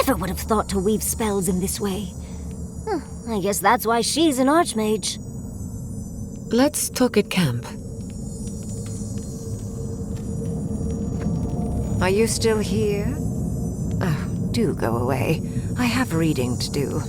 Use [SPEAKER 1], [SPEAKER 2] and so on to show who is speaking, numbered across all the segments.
[SPEAKER 1] never would have thought to weave spells in this way. I guess that's why she's an archmage.
[SPEAKER 2] Let's talk at camp.
[SPEAKER 3] Are you still here? Oh, do go away. I have reading to do.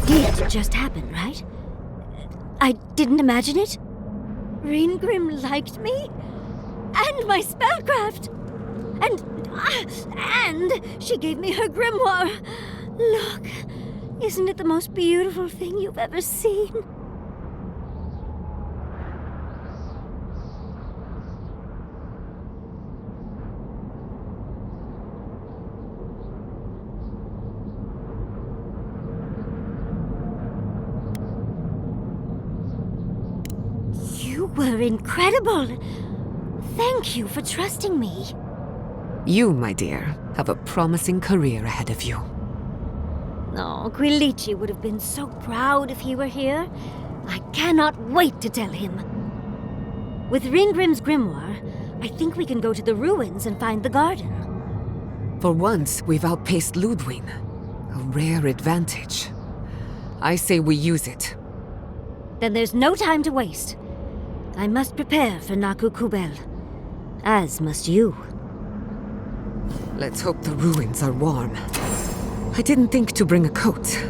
[SPEAKER 1] It just happened, right? I didn't imagine it. Ringrim liked me? And my spellcraft! And she gave me her grimoire! Look, isn't it the most beautiful thing you've ever seen? You were incredible! Thank you for trusting me.
[SPEAKER 2] You, my dear, have a promising career ahead of you.
[SPEAKER 1] Oh, Quilici would have been so proud if he were here. I cannot wait to tell him. With Ringgrim's grimoire, I think we can go to the ruins and find the garden.
[SPEAKER 2] For once, we've outpaced Ludwig. A rare advantage. I say we use it.
[SPEAKER 1] Then there's no time to waste. I must prepare for Naku Kubel. As must you.
[SPEAKER 2] Let's hope the ruins are warm. I didn't think to bring a coat.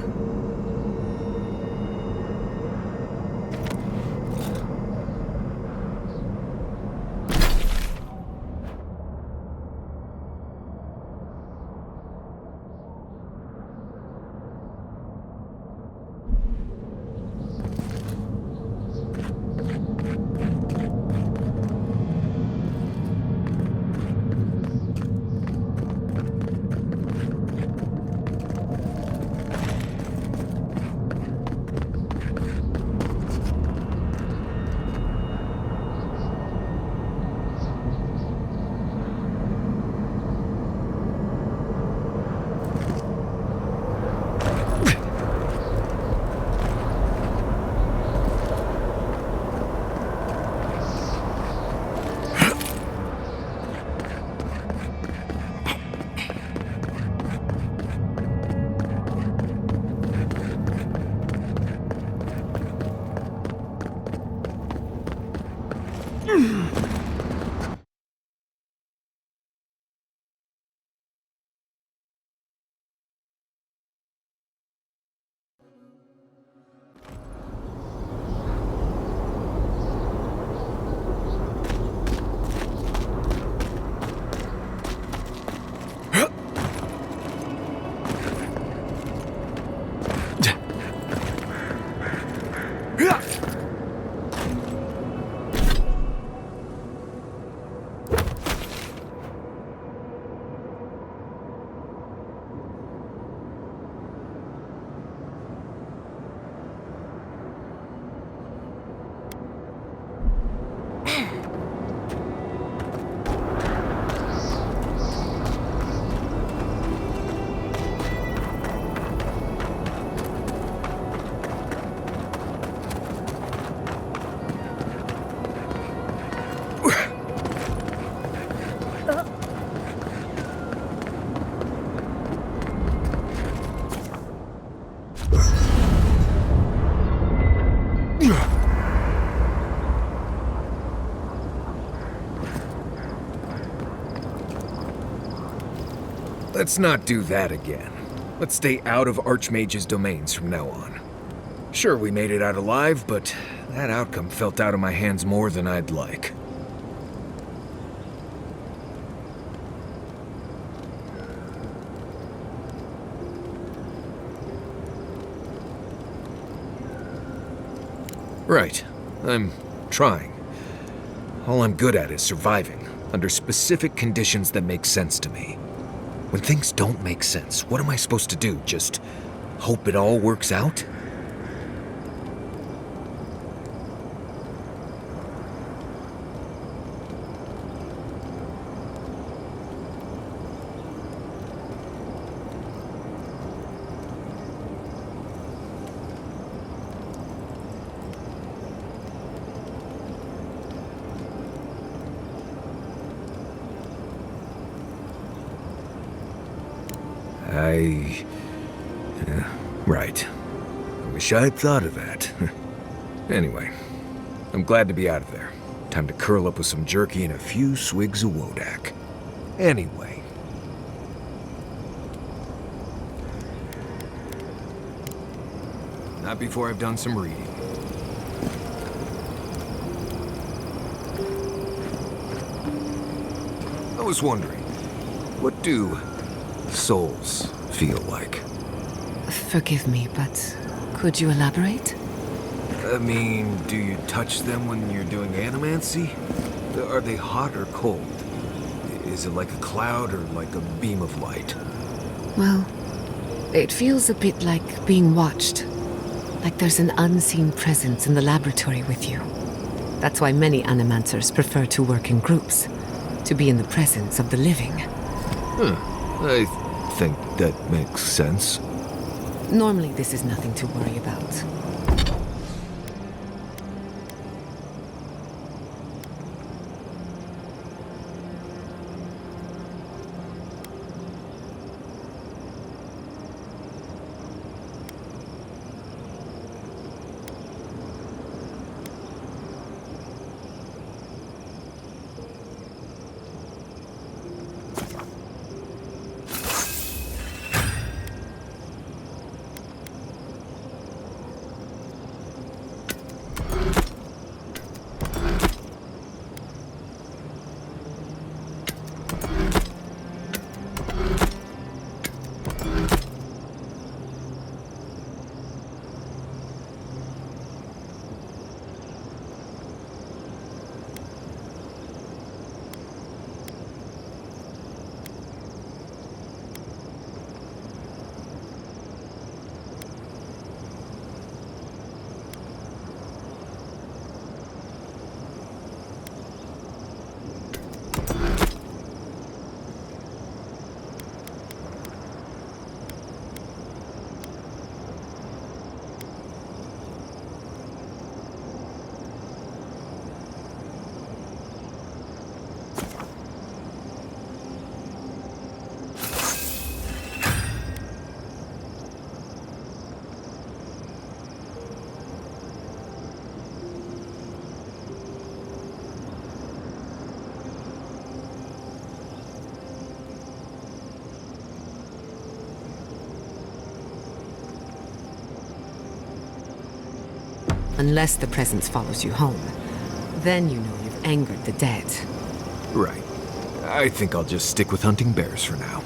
[SPEAKER 4] Let's not do that again. Let's stay out of Archmage's domains from now on. Sure, we made it out alive, but that outcome felt out of my hands more than I'd like. Right. I'm trying. All I'm good at is surviving, under specific conditions that make sense to me. When things don't make sense, what am I supposed to do? Just hope it all works out? Right. I wish I had thought of that. Anyway, I'm glad to be out of there. Time to curl up with some jerky and a few swigs of Wodak. Anyway. Not before I've done some reading. I was wondering, what do souls feel like?
[SPEAKER 2] Forgive me, but could you elaborate?
[SPEAKER 4] I mean, do you touch them when you're doing animancy? Are they hot or cold? Is it like a cloud or like a beam of light?
[SPEAKER 2] Well, it feels a bit like being watched. Like there's an unseen presence in the laboratory with you. That's why many animancers prefer to work in groups, to be in the presence of the living.
[SPEAKER 4] I think that makes sense.
[SPEAKER 2] Normally, this is nothing to worry about. Unless the presence follows you home. Then you know you've angered the dead.
[SPEAKER 4] Right. I think I'll just stick with hunting bears for now.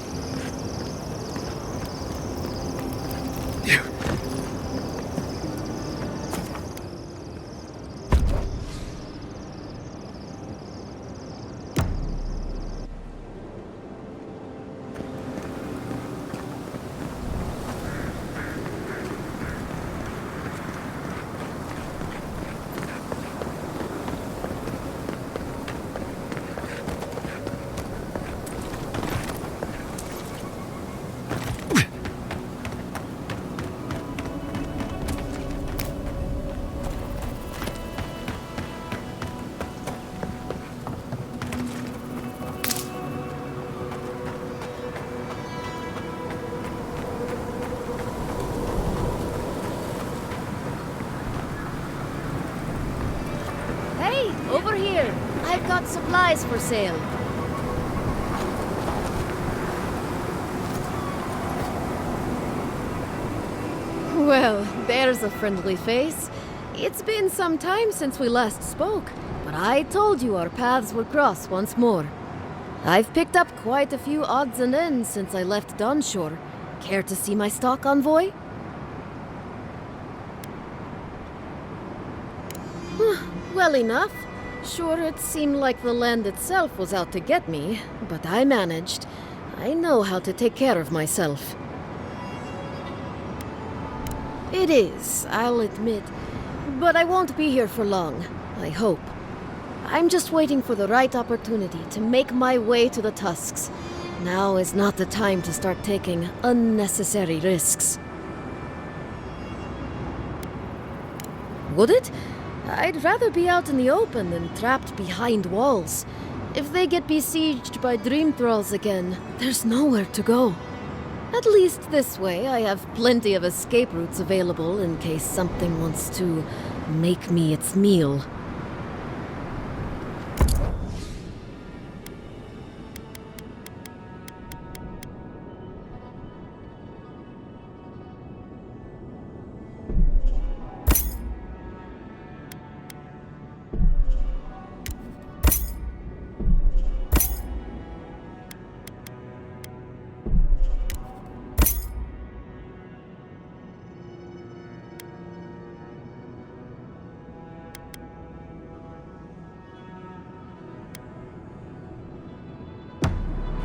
[SPEAKER 5] Over here. I've got supplies for sale. Well, there's a friendly face. It's been some time since we last spoke, but I told you our paths would cross once more. I've picked up quite a few odds and ends since I left Dawnshore. Care to see my stock, envoy? Well enough. Sure, it seemed like the land itself was out to get me, but I managed. I know how to take care of myself. It is, I'll admit. But I won't be here for long, I hope. I'm just waiting for the right opportunity to make my way to the Tusks. Now is not the time to start taking unnecessary risks. Would it? I'd rather be out in the open than trapped behind walls. If they get besieged by dream thralls again, there's nowhere to go. At least this way, I have plenty of escape routes available in case something wants to make me its meal.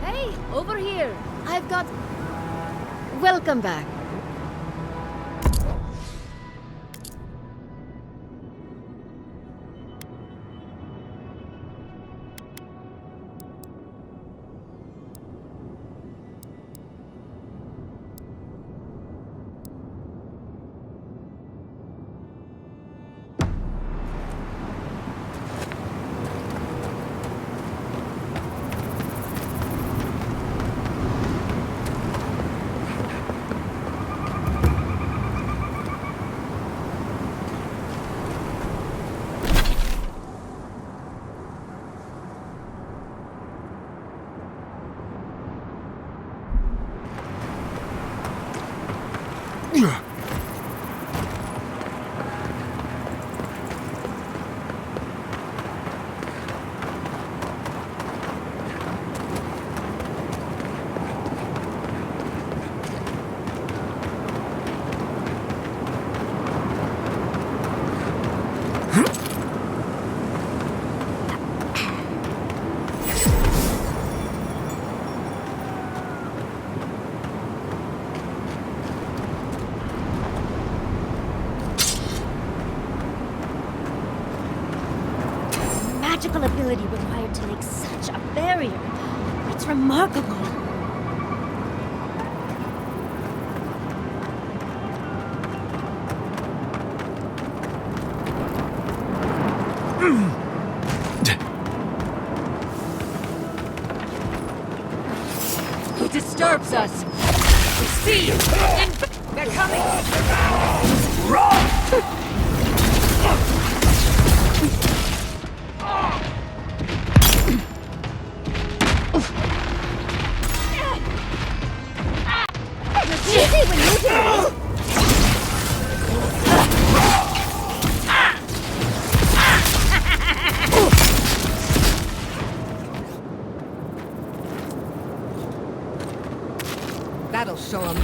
[SPEAKER 5] Hey, over here! I've got... Welcome back.
[SPEAKER 1] Magical ability required to make such a barrier. It's remarkable.
[SPEAKER 2] Who disturbs us? We see! They're coming!
[SPEAKER 1] Easy when you do it.
[SPEAKER 2] That'll show them.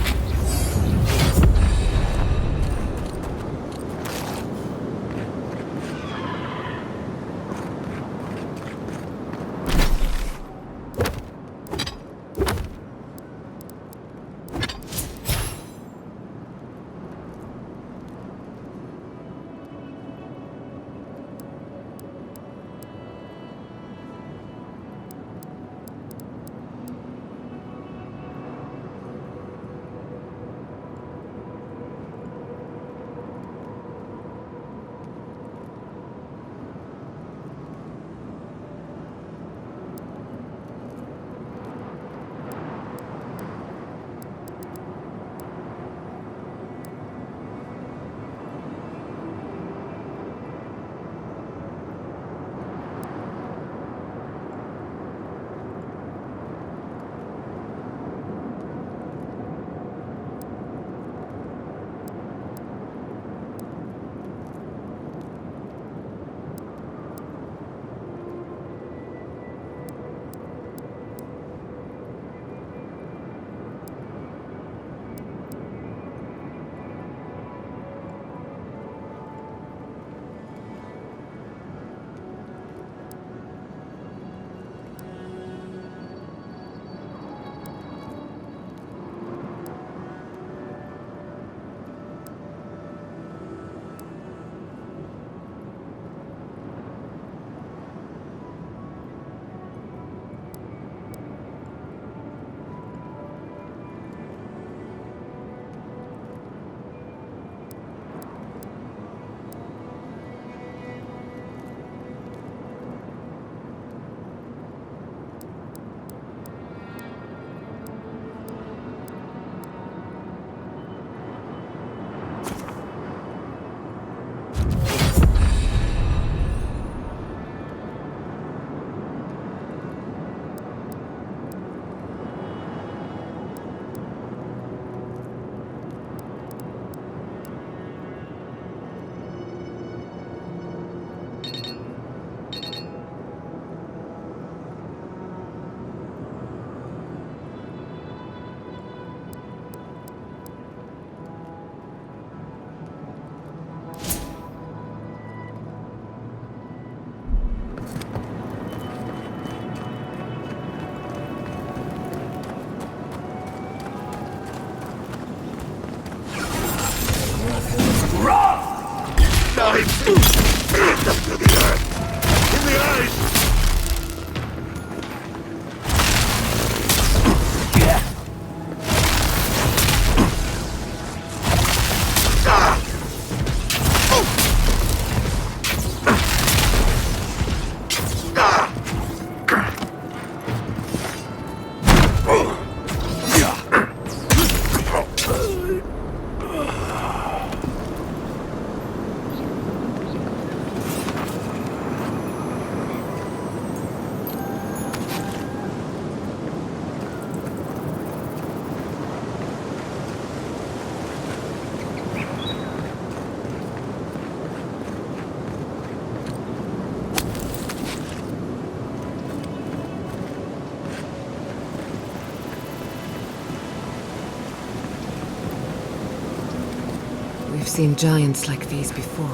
[SPEAKER 2] seen giants like these before.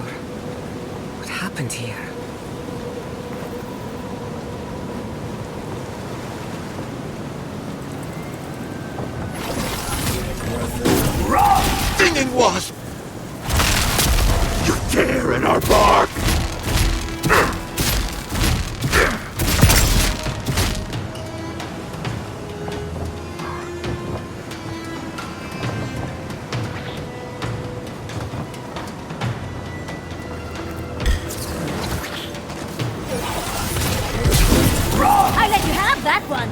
[SPEAKER 2] What happened here?
[SPEAKER 6] Stinging wasp! You tear in our bark!
[SPEAKER 1] I let you have that one.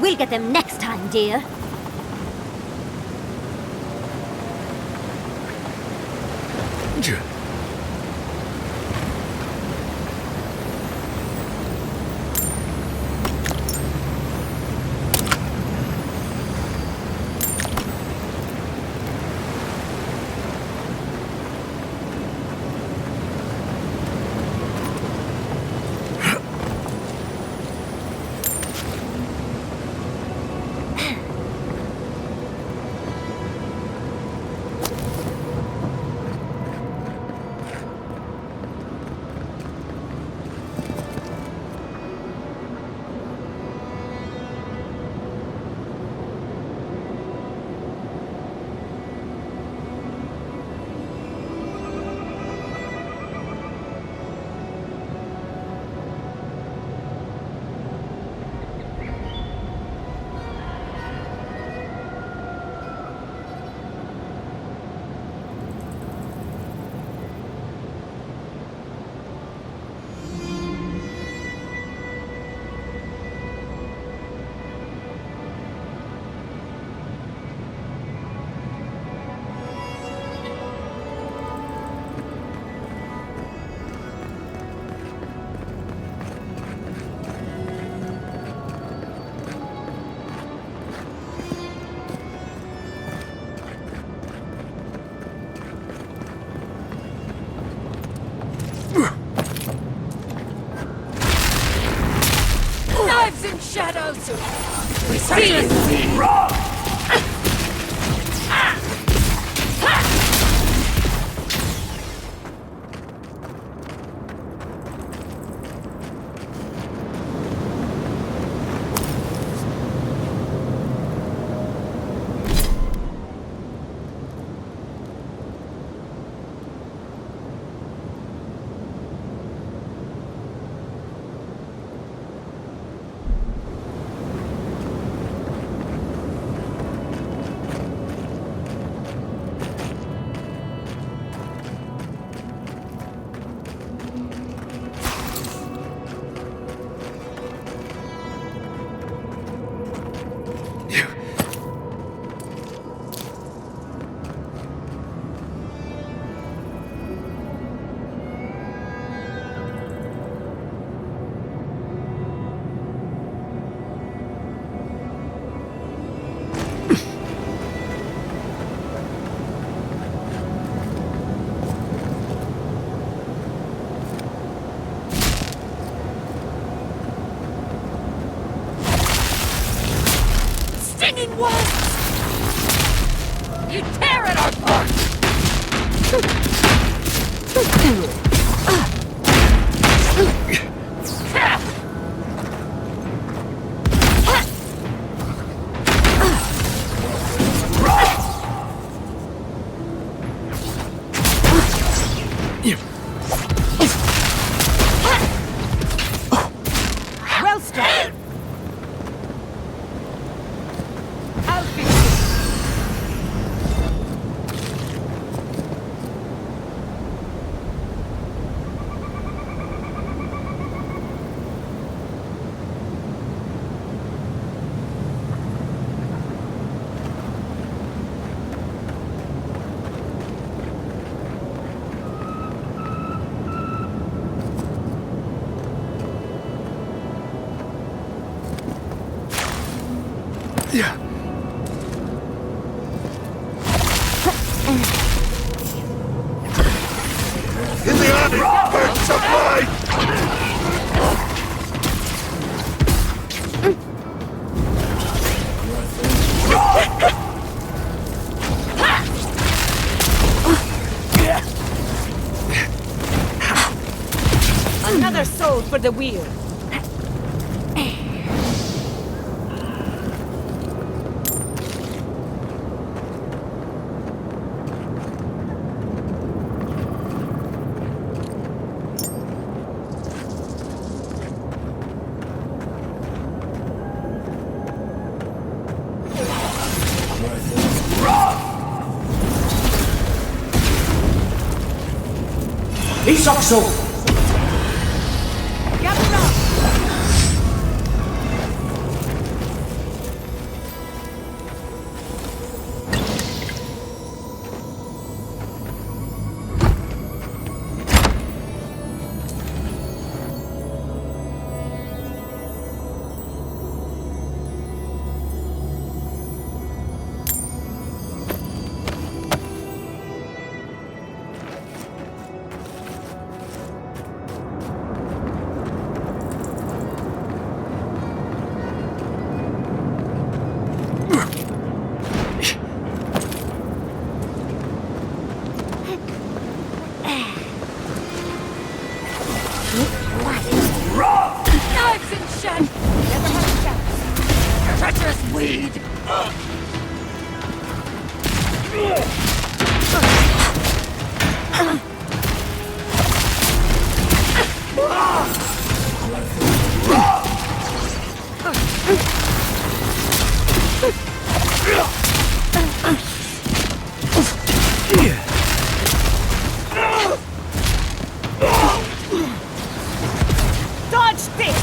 [SPEAKER 1] We'll get them next time, dear.
[SPEAKER 3] Knives and shadows! We see stinging wasps! You tear at our bark! Well struck! I'll fix it!
[SPEAKER 6] In the eye! Burns of light!
[SPEAKER 2] Another soul for the wheel.
[SPEAKER 7] Isokso!
[SPEAKER 2] Knives and shed! Never had a chance. Treacherous weed! Dodge this!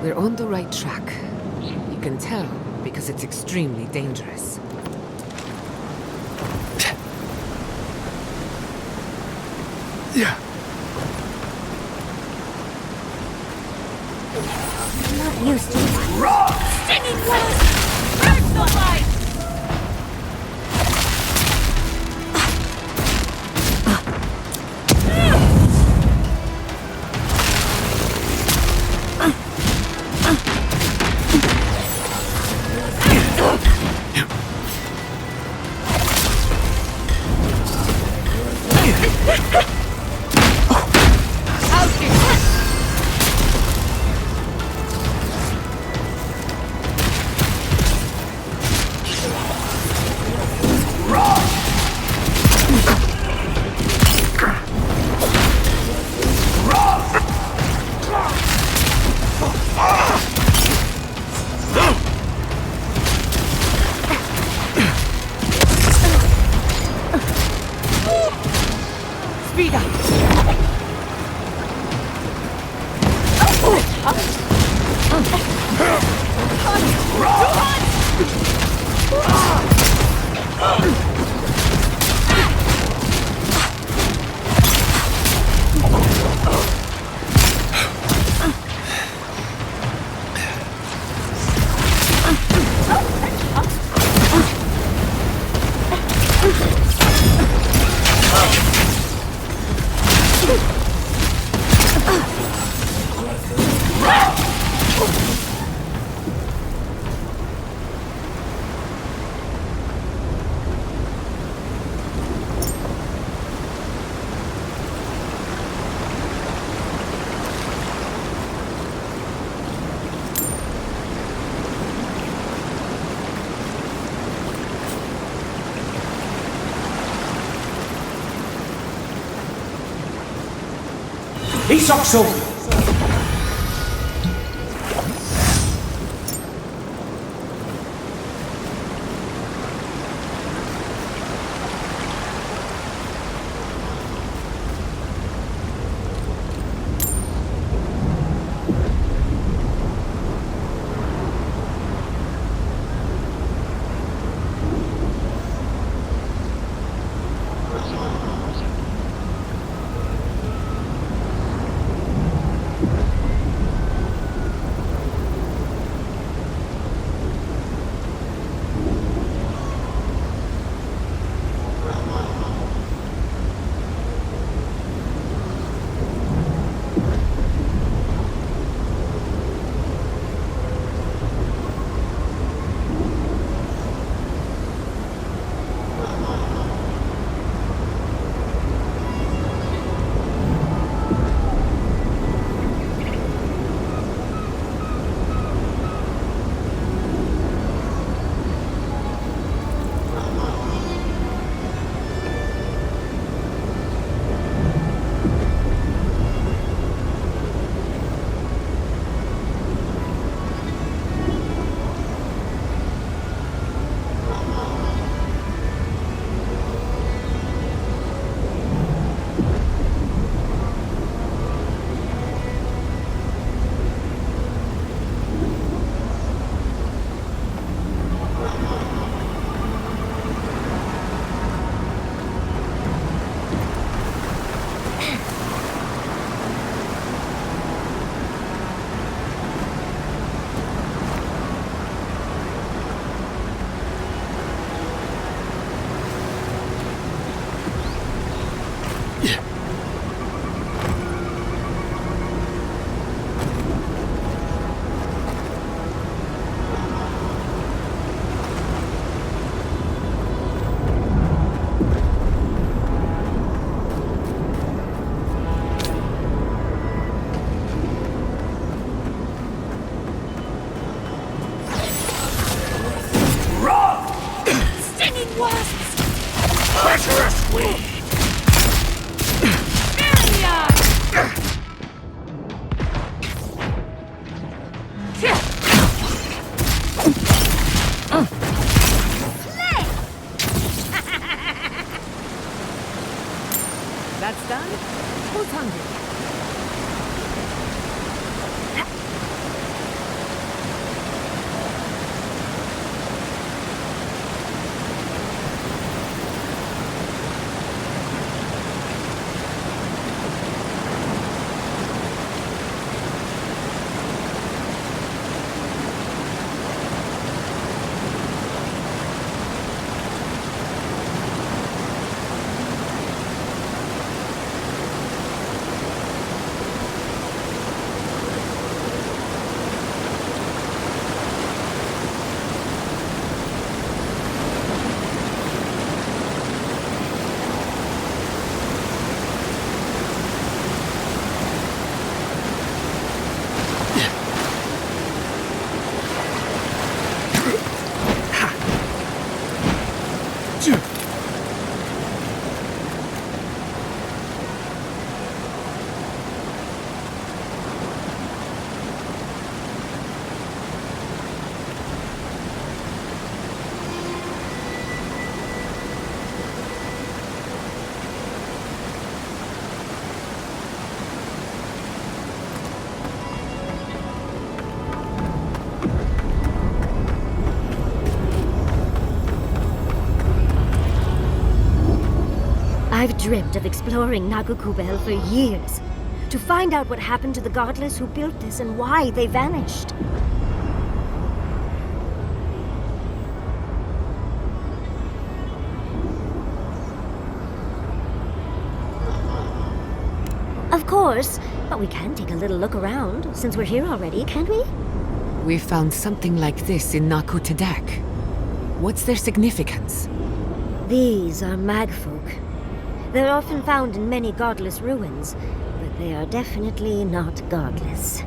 [SPEAKER 2] We're on the right track. You can tell because it's extremely dangerous.
[SPEAKER 6] Yeah.
[SPEAKER 1] I'm not used to it. Stinging wasp! Personal life!
[SPEAKER 7] Isak so.
[SPEAKER 2] That's done? Who's hungry?
[SPEAKER 1] dreamt of exploring Nagukubel for years. To find out what happened to the godless who built this and why they vanished. Of course, but we can take a little look around, since we're here already, can't we?
[SPEAKER 2] We found something like this in Naku Tadak. What's their significance?
[SPEAKER 1] These are magfolk. They're often found in many godless ruins, but they are definitely not godless.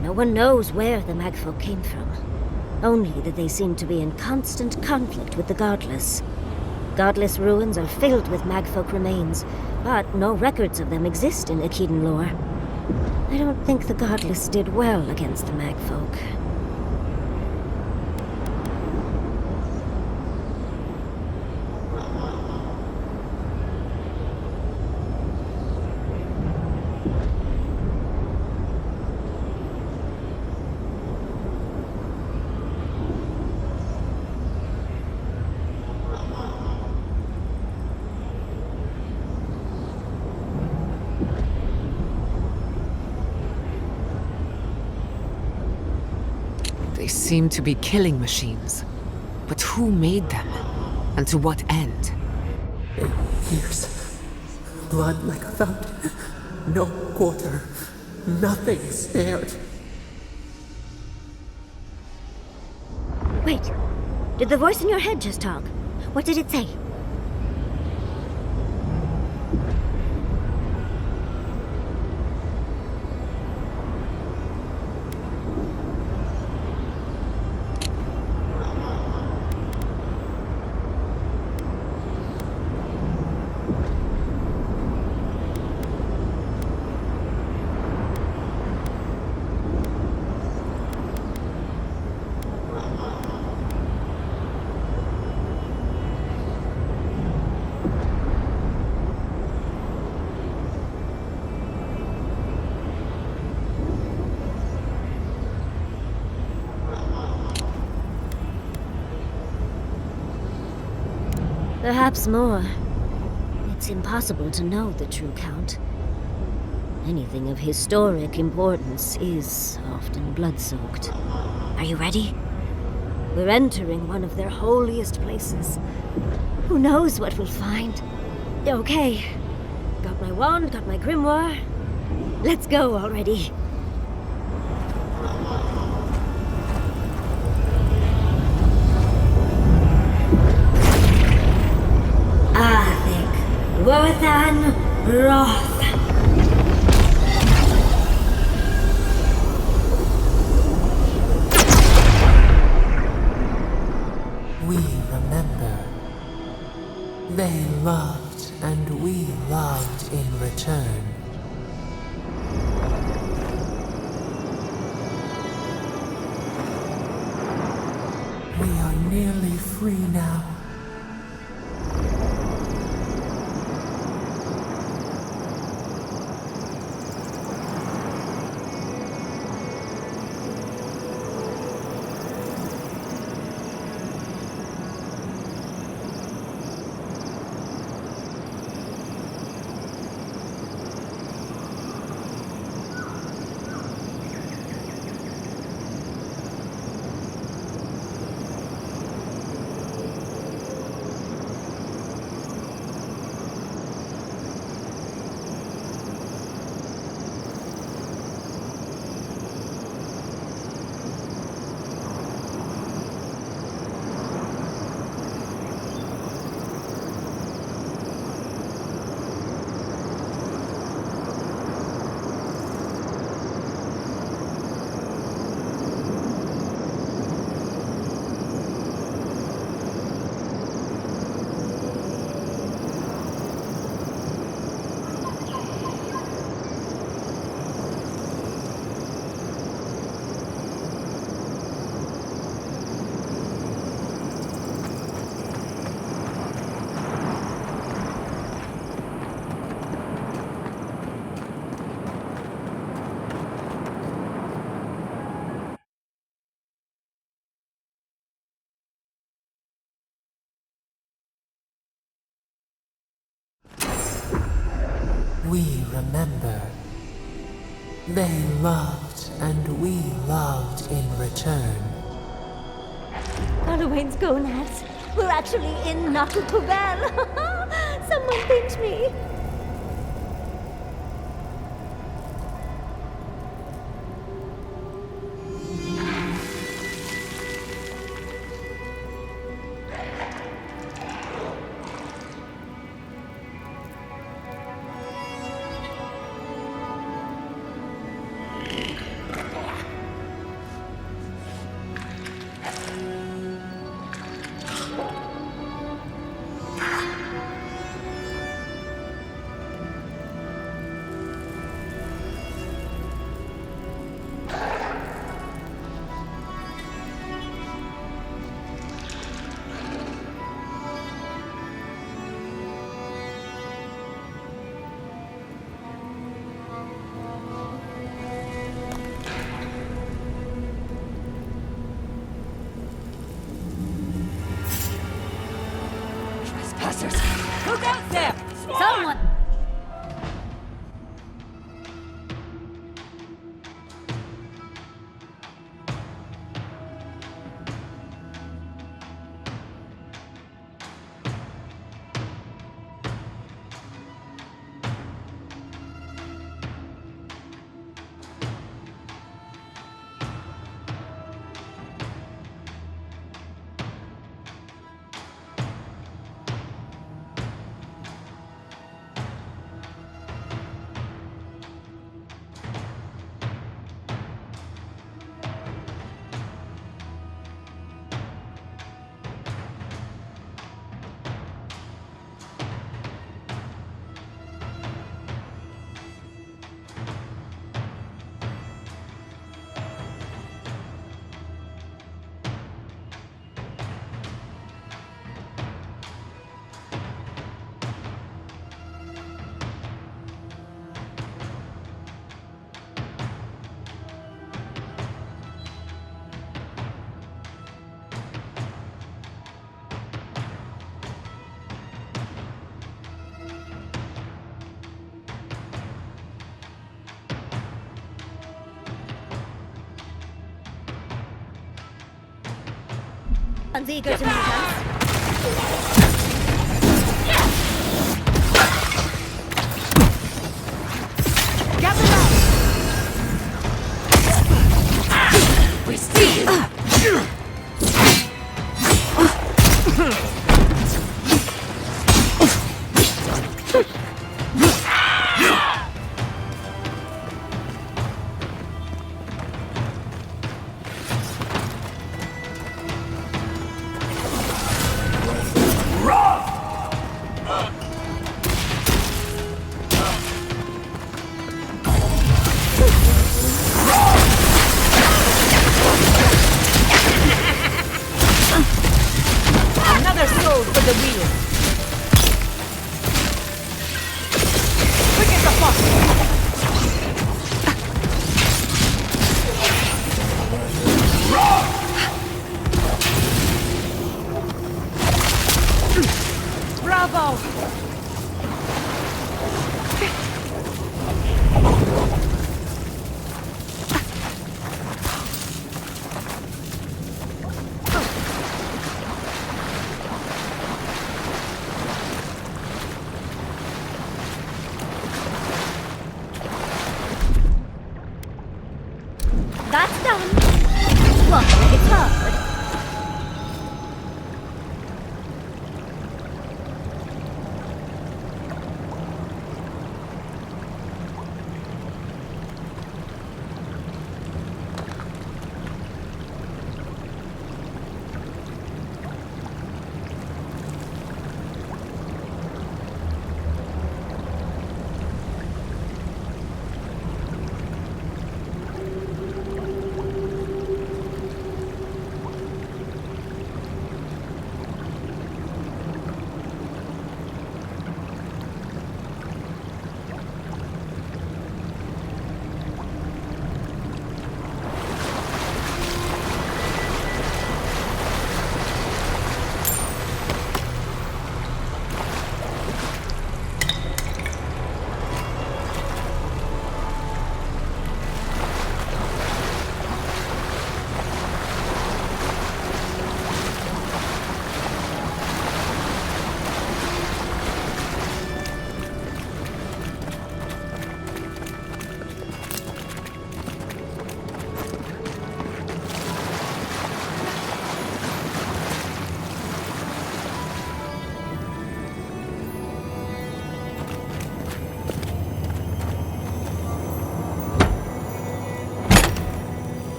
[SPEAKER 1] No one knows where the magfolk came from. Only that they seem to be in constant conflict with the godless. Godless ruins are filled with magfolk remains, but no records of them exist in Akedan lore. I don't think the godless did well against the magfolk.
[SPEAKER 2] They seem to be killing machines. But who made them? And to what end?
[SPEAKER 7] Years. Blood like a fountain. No quarter. Nothing spared.
[SPEAKER 1] Wait, did the voice in your head just talk? What did it say? Perhaps more. It's impossible to know the true count. Anything of historic importance is often blood-soaked. Are you ready? We're entering one of their holiest places. Who knows what we'll find? Okay. Got my wand, got my grimoire. Let's go already. Worthan Roth.
[SPEAKER 7] We remember. They loved and we loved in return. We are nearly free now. We remember. They loved, and we loved in return.
[SPEAKER 1] Halloween's gonads. We're actually in Nakukubel. Someone pinch me.
[SPEAKER 8] Look out there!
[SPEAKER 1] Someone! Someone's eager to meet us.
[SPEAKER 8] We see you! Another soul for the wheel. Quick as a fox. Bravo!
[SPEAKER 1] That's done. Look, it's hard.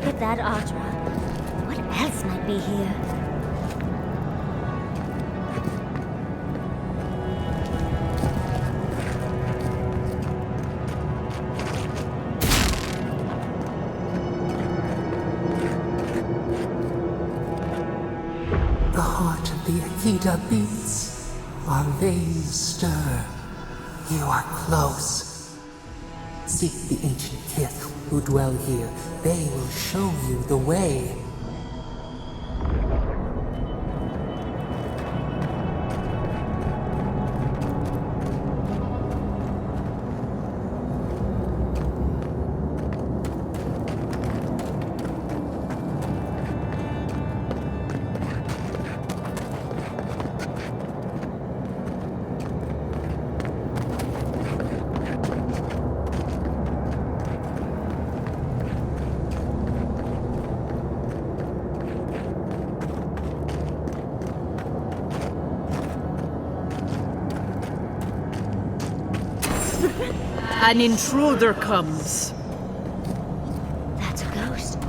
[SPEAKER 1] at that, Audra. What else might be here?
[SPEAKER 7] The heart of the Akita beats. Our veins stir. You are close. Seek the ancient kith who dwell here. They will show you the way.
[SPEAKER 8] An intruder comes.
[SPEAKER 1] That's a ghost.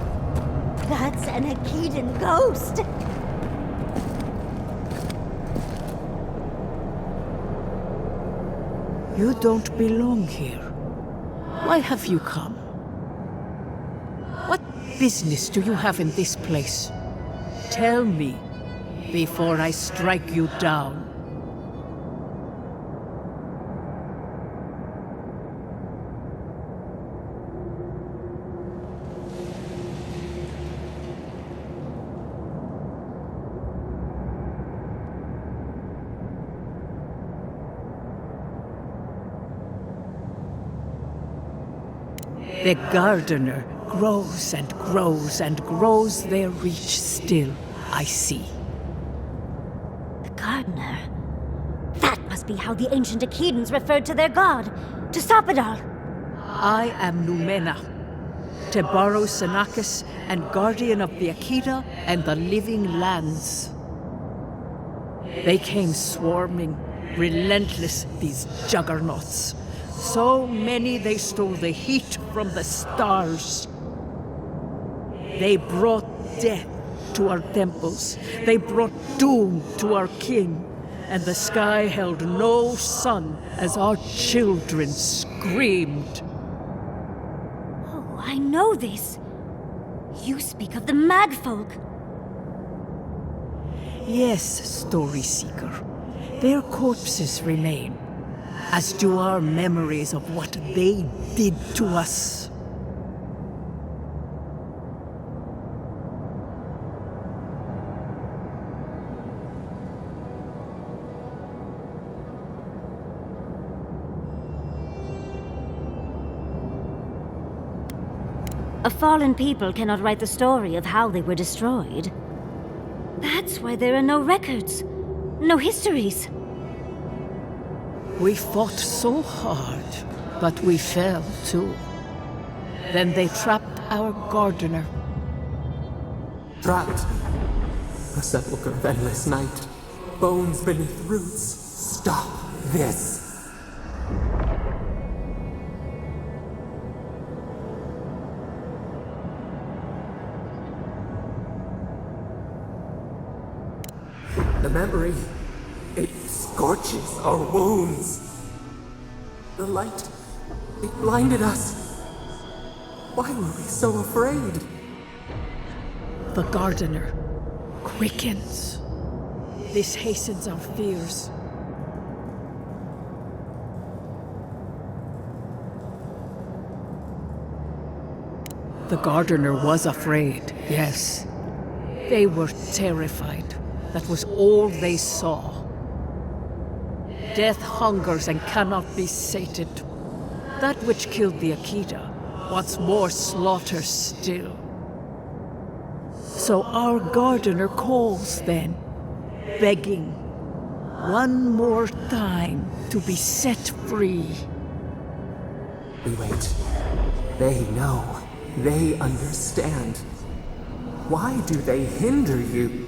[SPEAKER 1] That's an Akitan ghost!
[SPEAKER 8] You don't belong here. Why have you come? What business do you have in this place? Tell me, before I strike you down. The gardener grows and grows and grows their reach still, I see.
[SPEAKER 1] The gardener? That must be how the ancient Akitans referred to their god, to stop it all.
[SPEAKER 8] I am Numena, Tebaro Sanakis, and guardian of the Akita and the living lands. They came swarming, relentless, these juggernauts. So many they stole the heat from the stars. They brought death to our temples. They brought doom to our king. And the sky held no sun as our children screamed.
[SPEAKER 1] Oh, I know this. You speak of the Magfolk.
[SPEAKER 8] Yes, Story Seeker. Their corpses remain, as do our memories of what they did to us.
[SPEAKER 1] A fallen people cannot write the story of how they were destroyed. That's why there are no records, no histories.
[SPEAKER 8] We fought so hard, but we fell too. Then they trapped our gardener.
[SPEAKER 7] Trapped. A sepulchre of endless night. Bones beneath roots. Stop this. The memory, it scorches our wounds. The light, it blinded us. Why were we so afraid?
[SPEAKER 8] The gardener quickens. This hastens our fears. The gardener was afraid, yes. They were terrified. That was all they saw. Death hungers and cannot be sated. That which killed the Akita wants more slaughter still. So our gardener calls then, begging one more time to be set free.
[SPEAKER 7] We wait. They know. They understand. Why do they hinder you?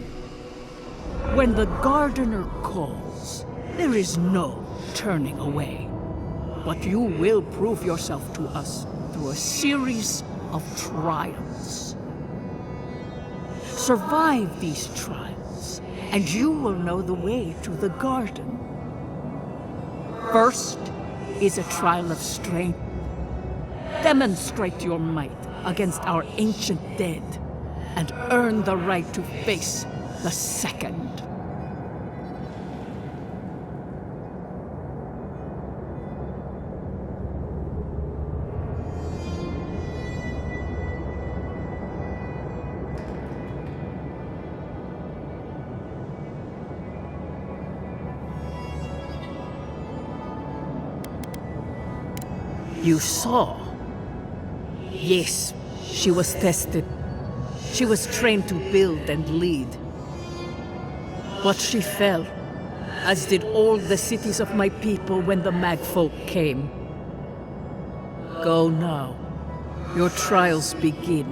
[SPEAKER 8] When the gardener calls, there is no turning away. But you will prove yourself to us through a series of trials. Survive these trials, and you will know the way to the garden. First is a trial of strength. Demonstrate your might against our ancient dead, and earn the right to face the second. You saw. Yes, she was tested. She was trained to build and lead. But she fell, as did all the cities of my people when the Magfolk came. Go now. Your trials begin.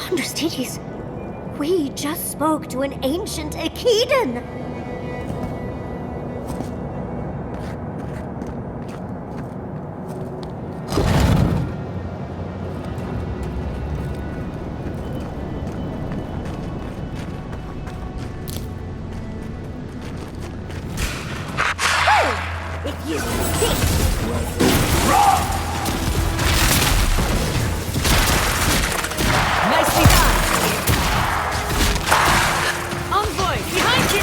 [SPEAKER 1] Understudies, we just spoke to an ancient Akedan!
[SPEAKER 2] Nicely done! Envoy, behind you!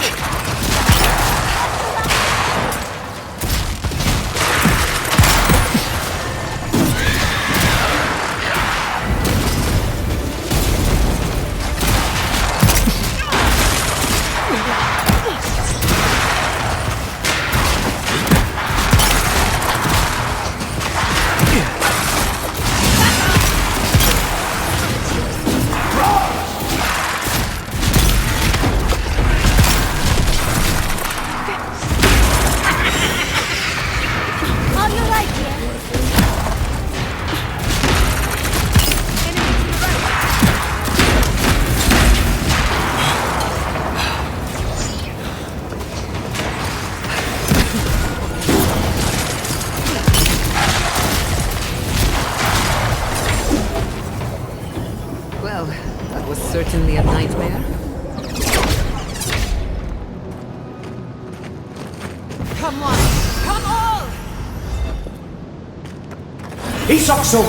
[SPEAKER 1] On your right, dear.
[SPEAKER 2] Well, that was certainly a nightmare. Come on! Come on!
[SPEAKER 6] Isokso!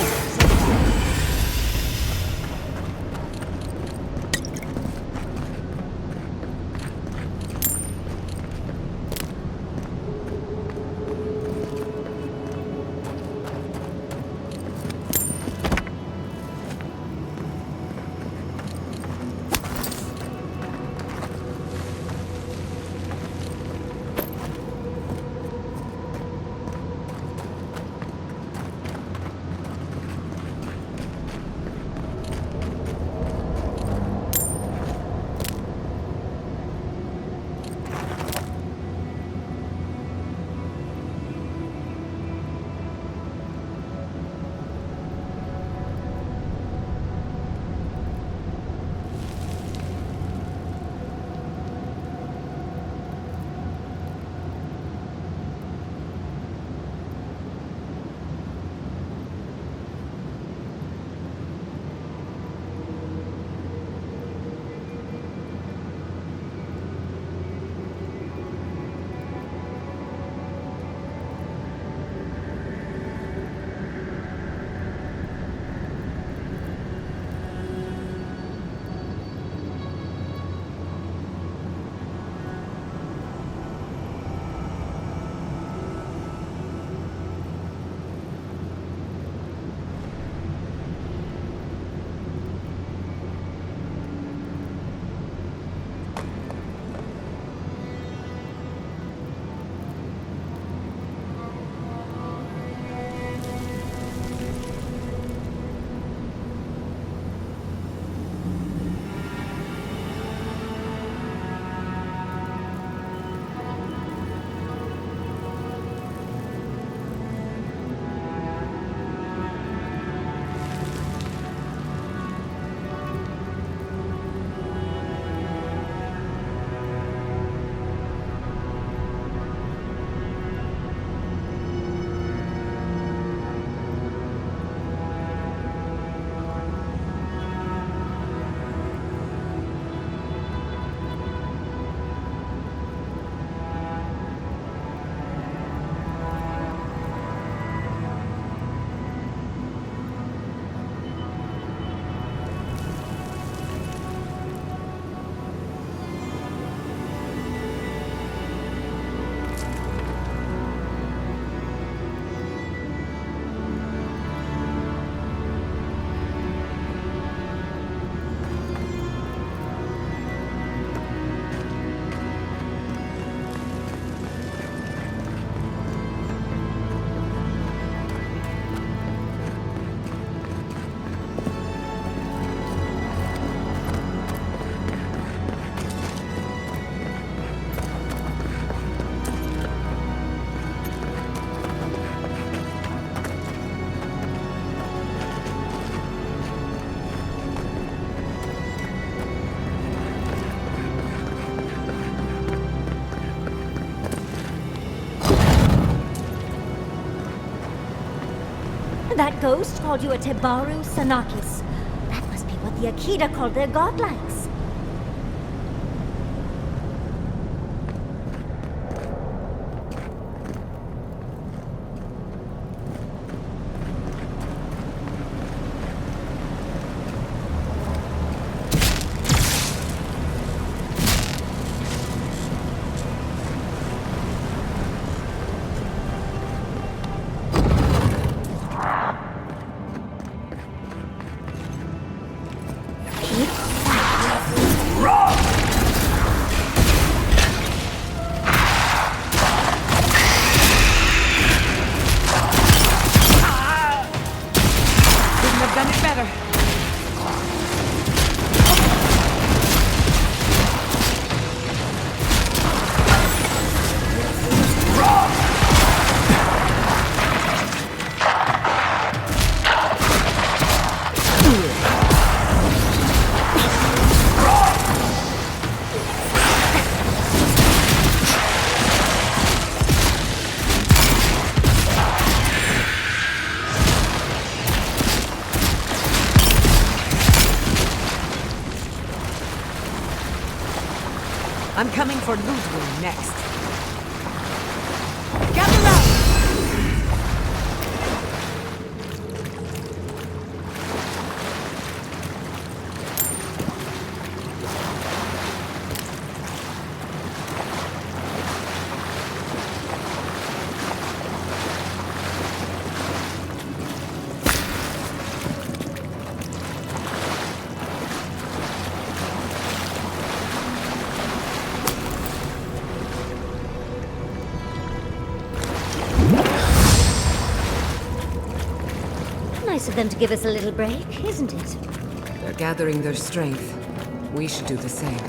[SPEAKER 1] That ghost called you a Tebaru Sanakis. That must be what the Akita called their godlikes.
[SPEAKER 3] I'm coming for Ludwig next.
[SPEAKER 1] Nice of them to give us a little break, isn't it?
[SPEAKER 2] They're gathering their strength. We should do the same.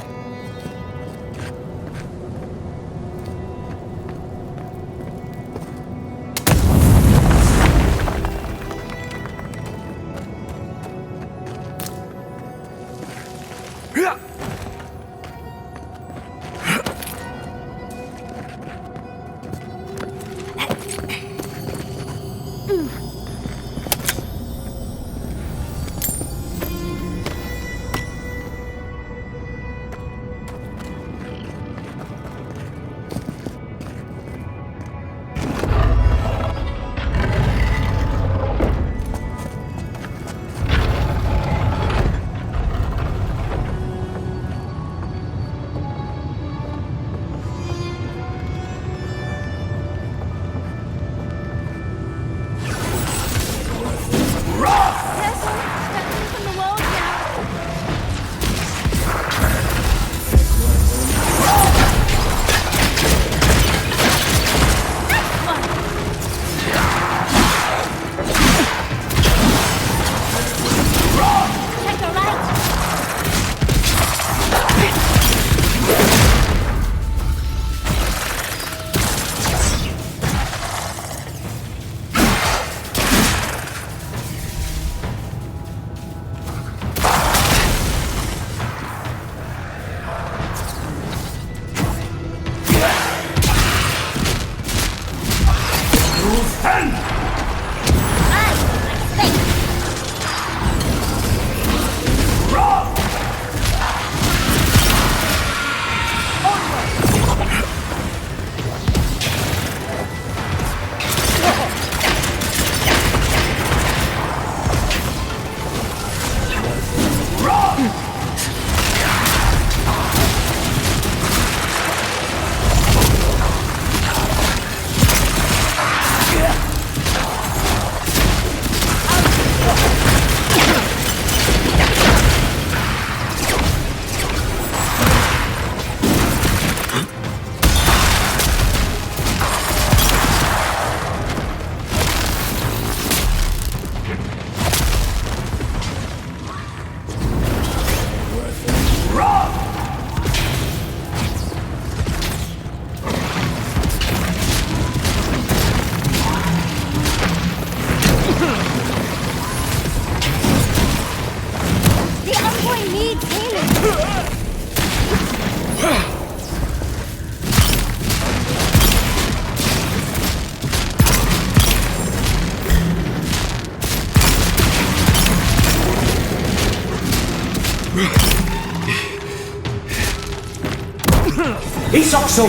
[SPEAKER 7] Isokso!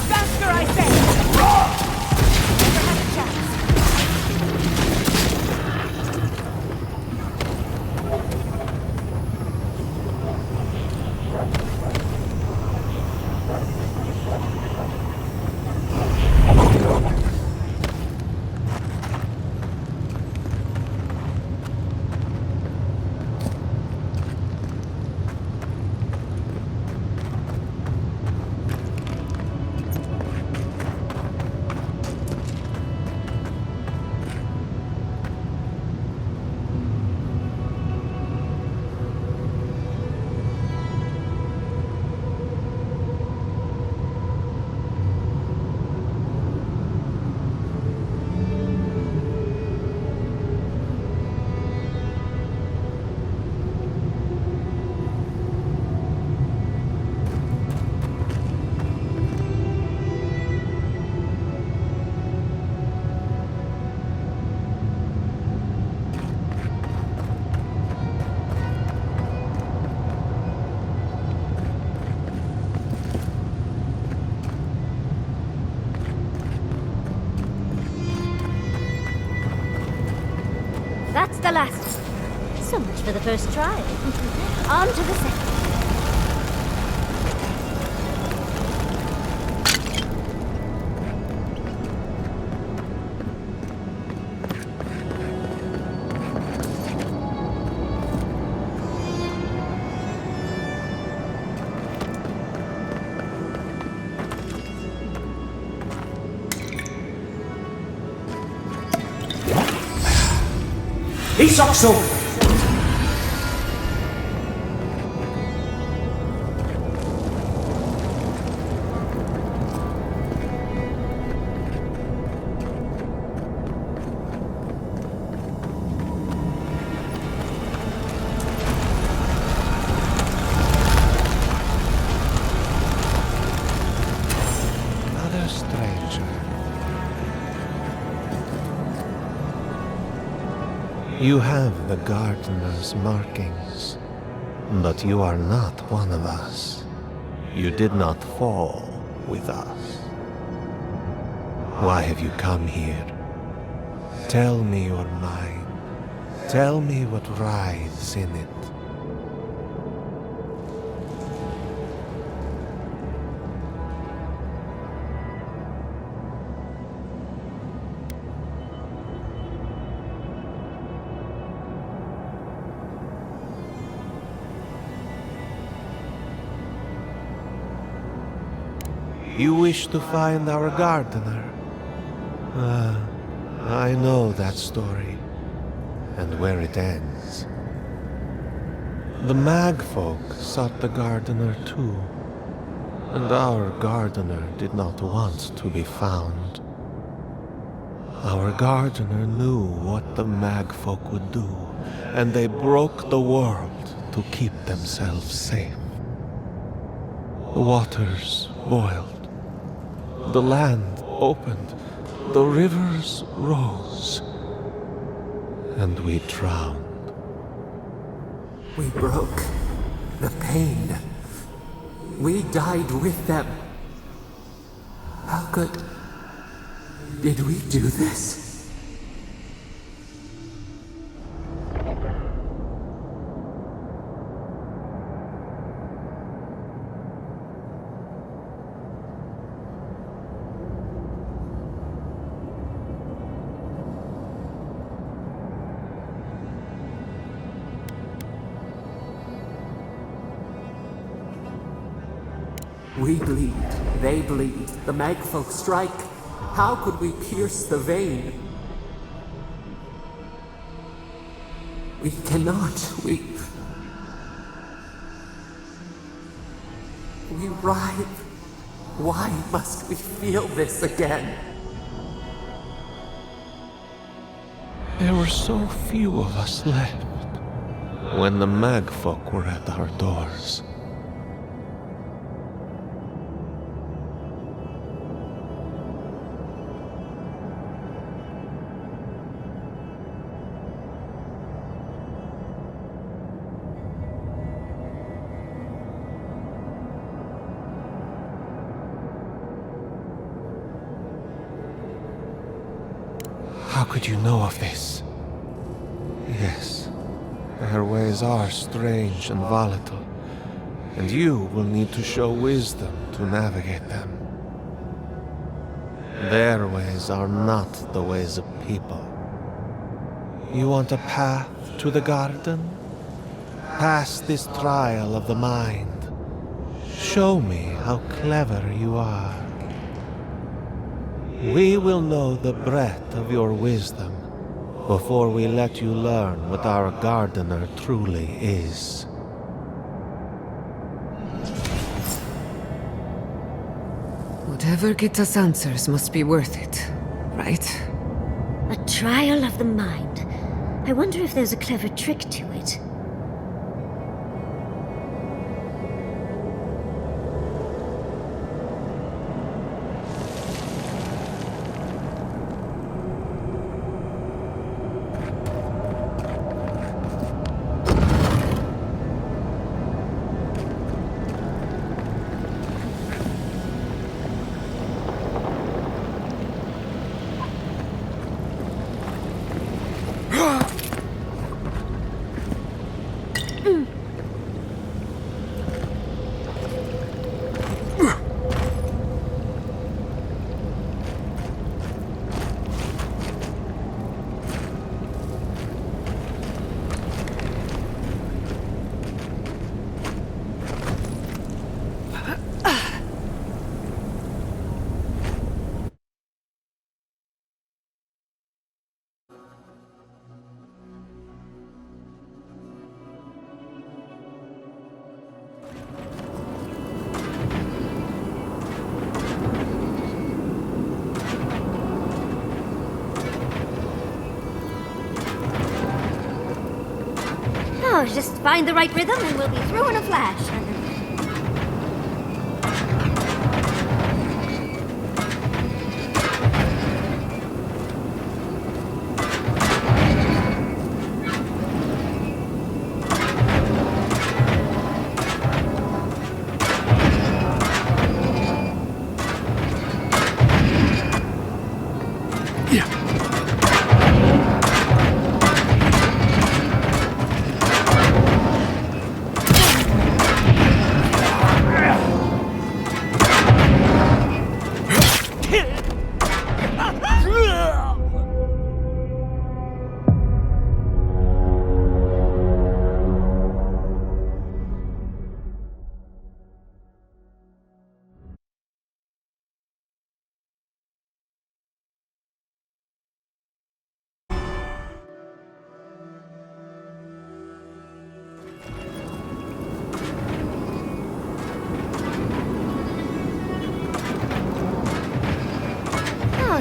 [SPEAKER 1] Faster, I say! Never had a chance. That's the last one. So much for the first try. On to the second.
[SPEAKER 7] Isokso!
[SPEAKER 9] Another stranger. You have the gardener's markings, but you are not one of us. You did not fall with us. Why have you come here? Tell me your mind. Tell me what rides in it. You wish to find our gardener? I know that story, and where it ends. The Magfolk sought the gardener too, and our gardener did not want to be found. Our gardener knew what the Magfolk would do, and they broke the world to keep themselves safe. The waters boiled. The land opened, the rivers rose, and we drowned.
[SPEAKER 7] We broke the pain. We died with them. How did we do this? We bleed, they bleed, the Magfolk strike. How could we pierce the vein? We cannot, we writhe. Why must we feel this again?
[SPEAKER 9] There were so few of us left when the Magfolk were at our doors. How could you know of this? Yes, their ways are strange and volatile, and you will need to show wisdom to navigate them. Their ways are not the ways of people. You want a path to the garden? Pass this trial of the mind. Show me how clever you are. We will know the breadth of your wisdom before we let you learn what our gardener truly is.
[SPEAKER 2] Whatever gets us answers must be worth it, right?
[SPEAKER 1] A trial of the mind. I wonder if there's a clever trick to it. Oh, just find the right rhythm and we'll be through in a flash.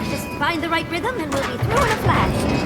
[SPEAKER 1] Just find the right rhythm and we'll be through in a flash.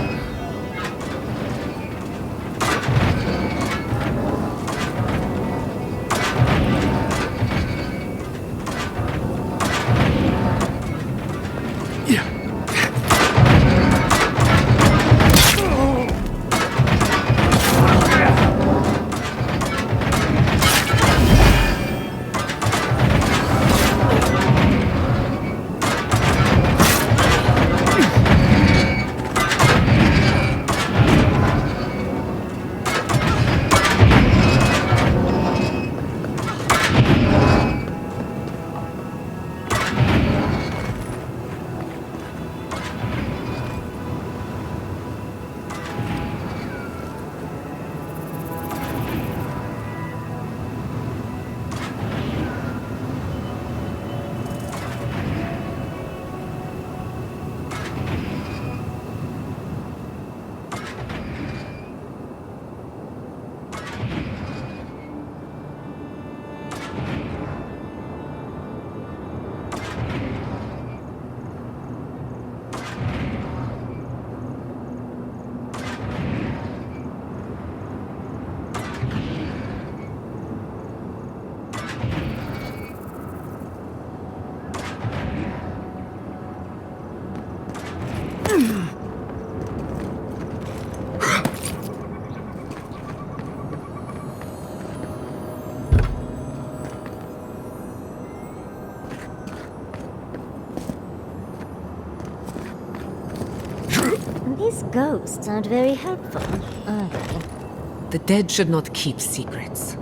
[SPEAKER 1] These ghosts aren't very helpful, are they?
[SPEAKER 2] The dead should not keep secrets.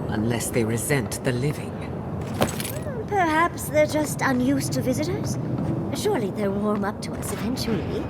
[SPEAKER 2] Unless they resent the living.
[SPEAKER 1] Perhaps they're just unused to visitors? Surely they'll warm up to us eventually.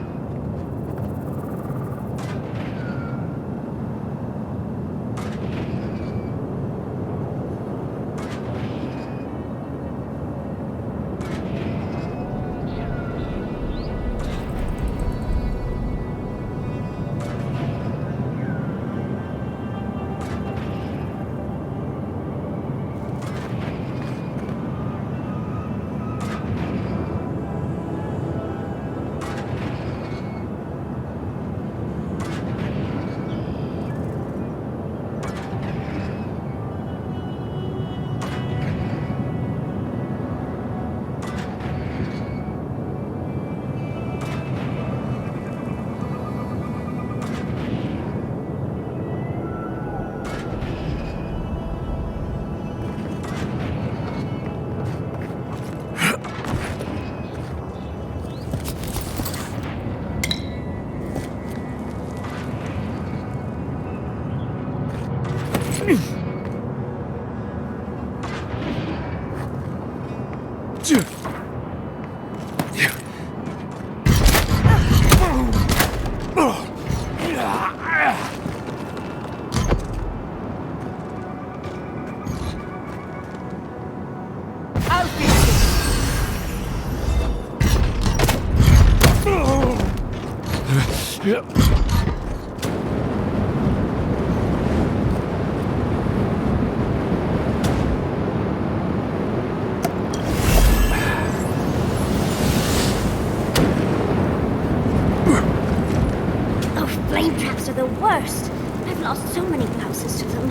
[SPEAKER 1] Oh, flame traps are the worst. I've lost so many houses to them.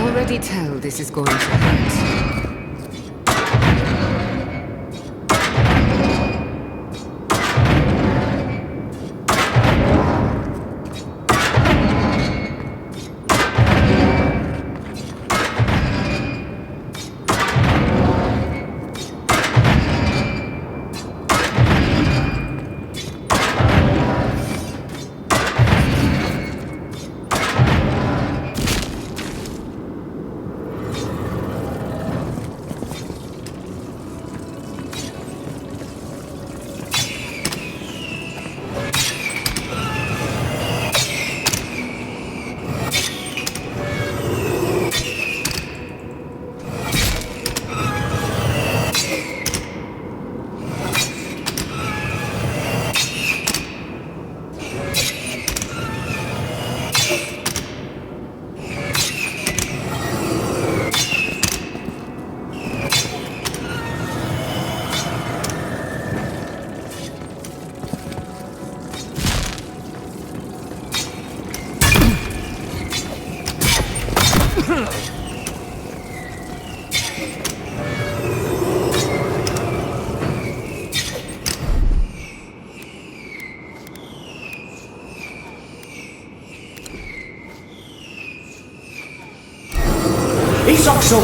[SPEAKER 2] Already tell this is going to hurt.
[SPEAKER 6] Isoxo!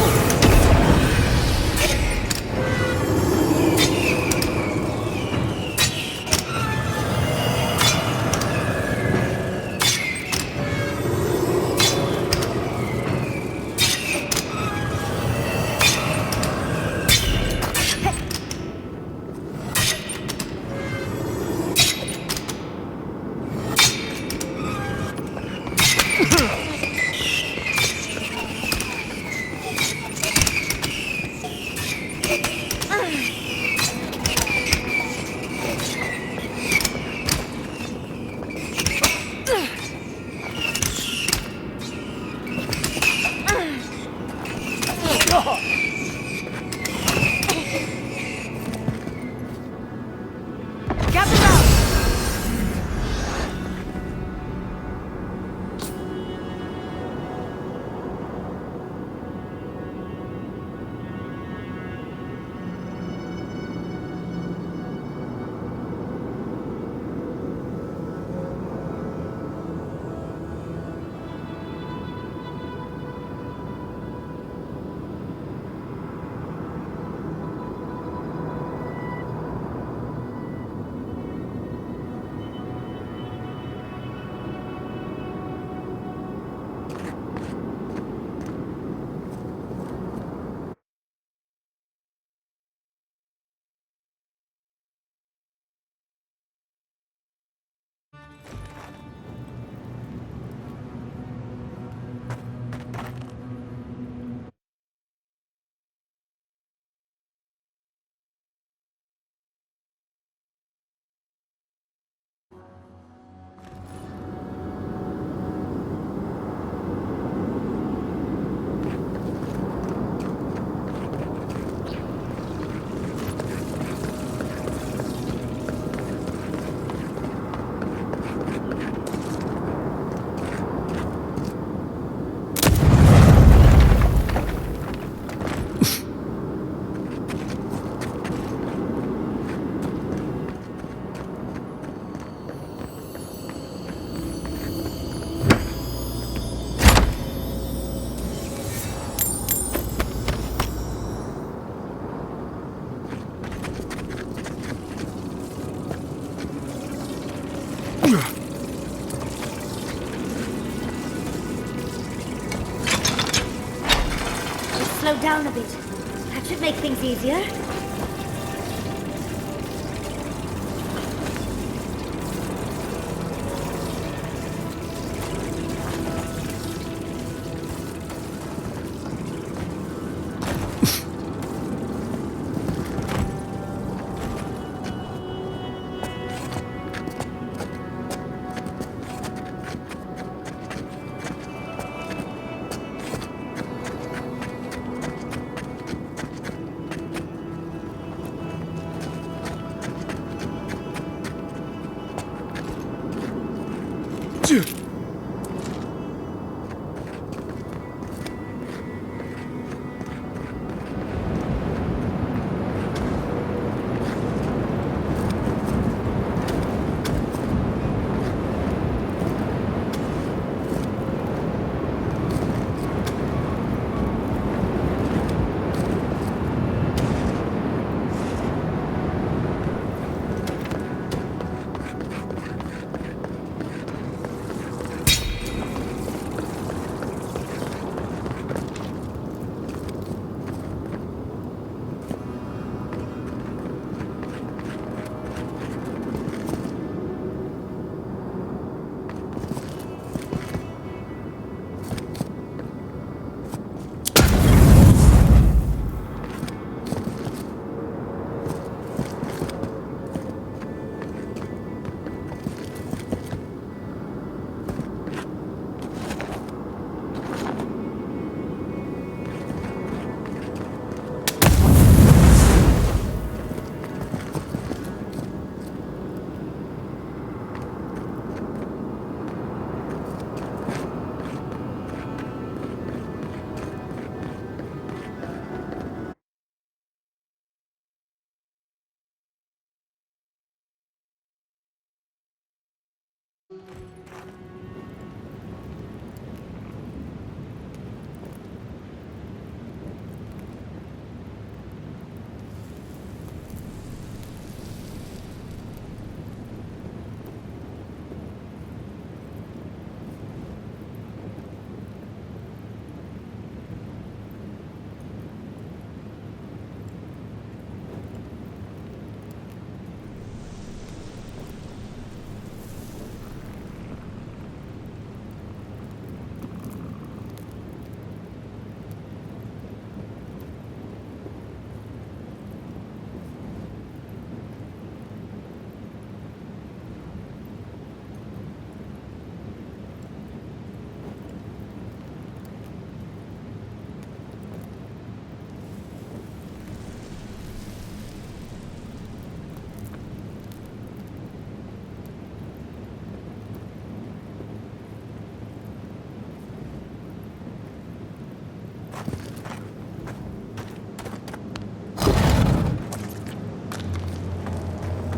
[SPEAKER 1] down a bit. That should make things easier.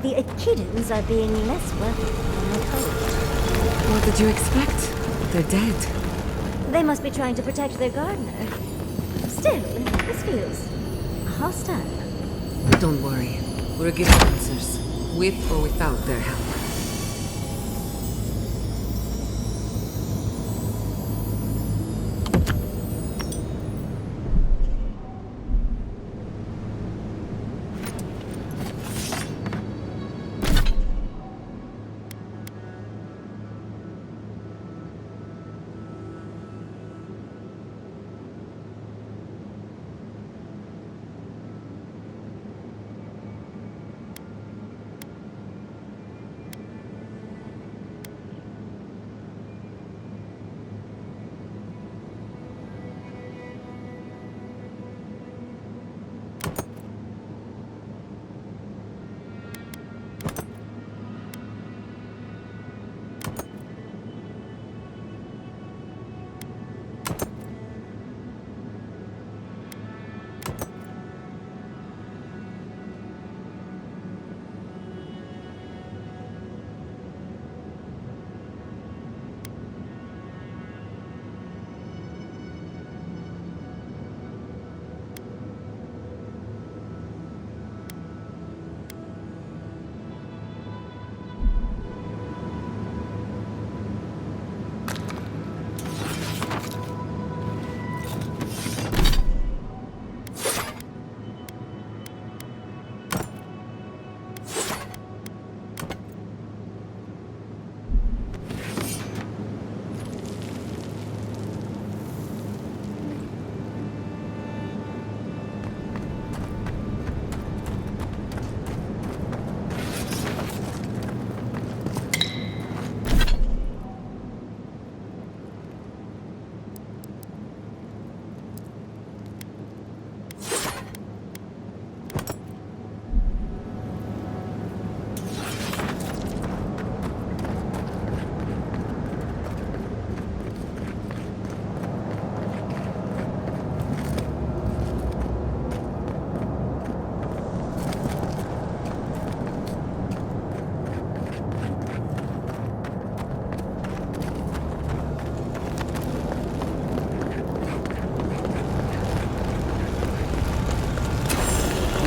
[SPEAKER 1] The Echidans are being less welcome than I hoped.
[SPEAKER 2] What did you expect? They're dead.
[SPEAKER 1] They must be trying to protect their gardener. Still, this feels hostile.
[SPEAKER 2] Don't worry. We're getting answers, with or without their help.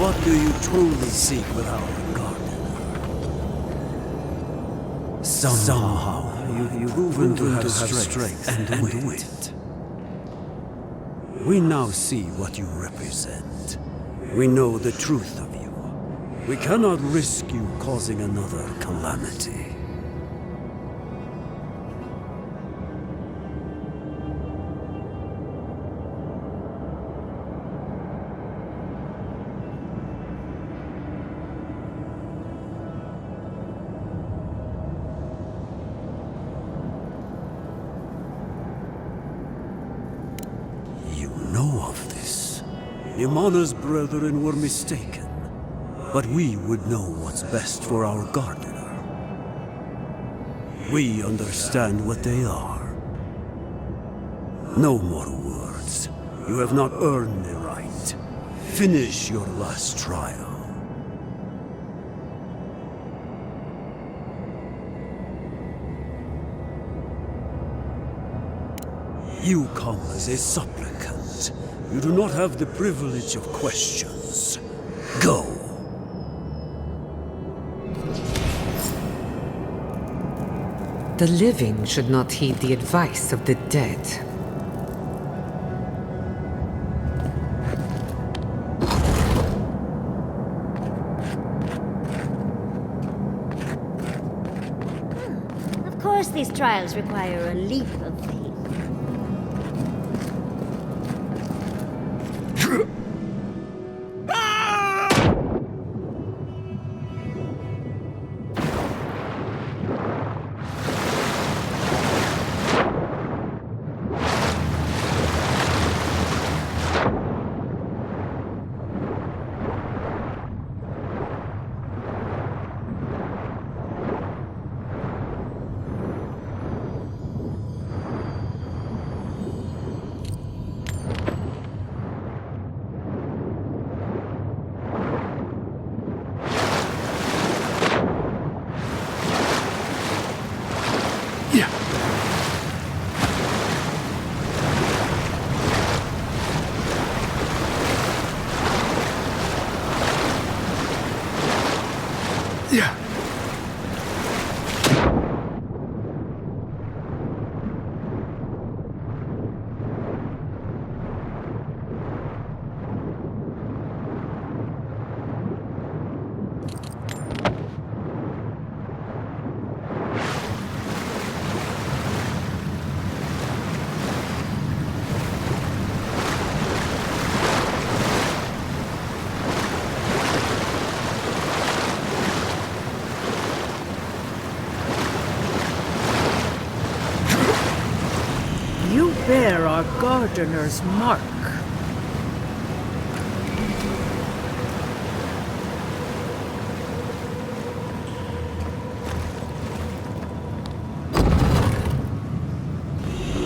[SPEAKER 10] What do you truly seek with our garden? Somehow you've proven to have strength and wit. We now see what you represent. We know the truth of you. We cannot risk you causing another calamity. Imana's brethren were mistaken, but we would know what's best for our gardener. We understand what they are. No more words. You have not earned the right. Finish your last trial. You come as a supplicant. You do not have the privilege of questions. Go.
[SPEAKER 2] The living should not heed the advice of the dead.
[SPEAKER 1] Of course these trials require a leap of faith.
[SPEAKER 8] Bear our gardener's mark.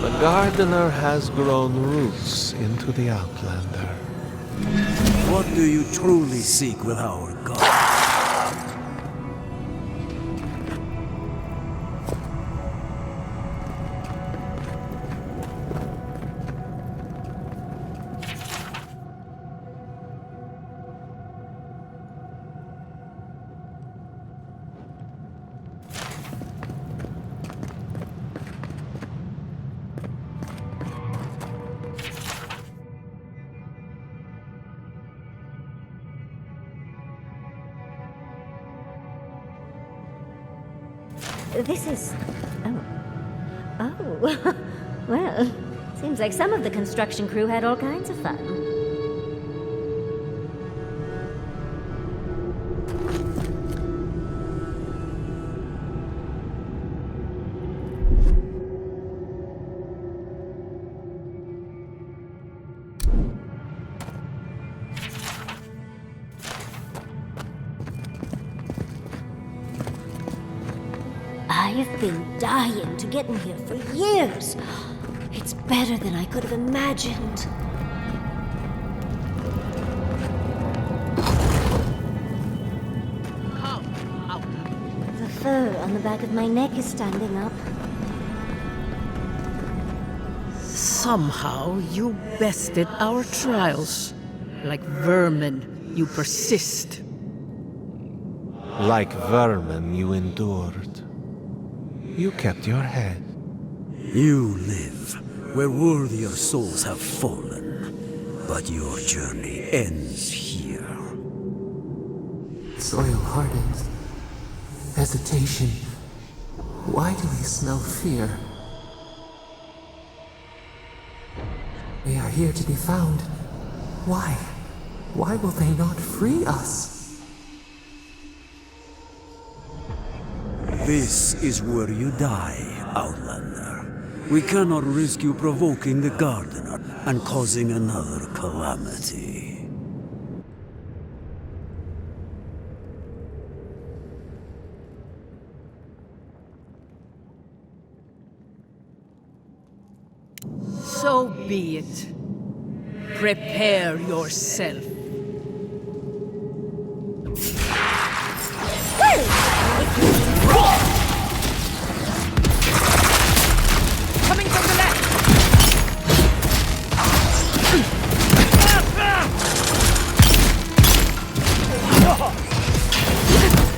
[SPEAKER 9] The gardener has grown roots into the Outlander.
[SPEAKER 10] What do you truly seek with our garden?
[SPEAKER 1] This is... Oh. Well, seems like some of the construction crew had all kinds of fun. I've been dying to get in here for years. It's better than I could have imagined.
[SPEAKER 8] Come out.
[SPEAKER 1] The fur on the back of my neck is standing up.
[SPEAKER 8] Somehow you bested our trials. Like vermin, you persist.
[SPEAKER 9] Like vermin, you endured. You kept your head.
[SPEAKER 10] You live where worthier souls have fallen, but your journey ends here.
[SPEAKER 7] Soil hardens. Hesitation. Why do we smell fear? They are here to be found. Why? Why will they not free us?
[SPEAKER 10] This is where you die, Outlander. We cannot risk you provoking the Gardener and causing another calamity.
[SPEAKER 8] So be it. Prepare yourself.
[SPEAKER 2] Coming from the left!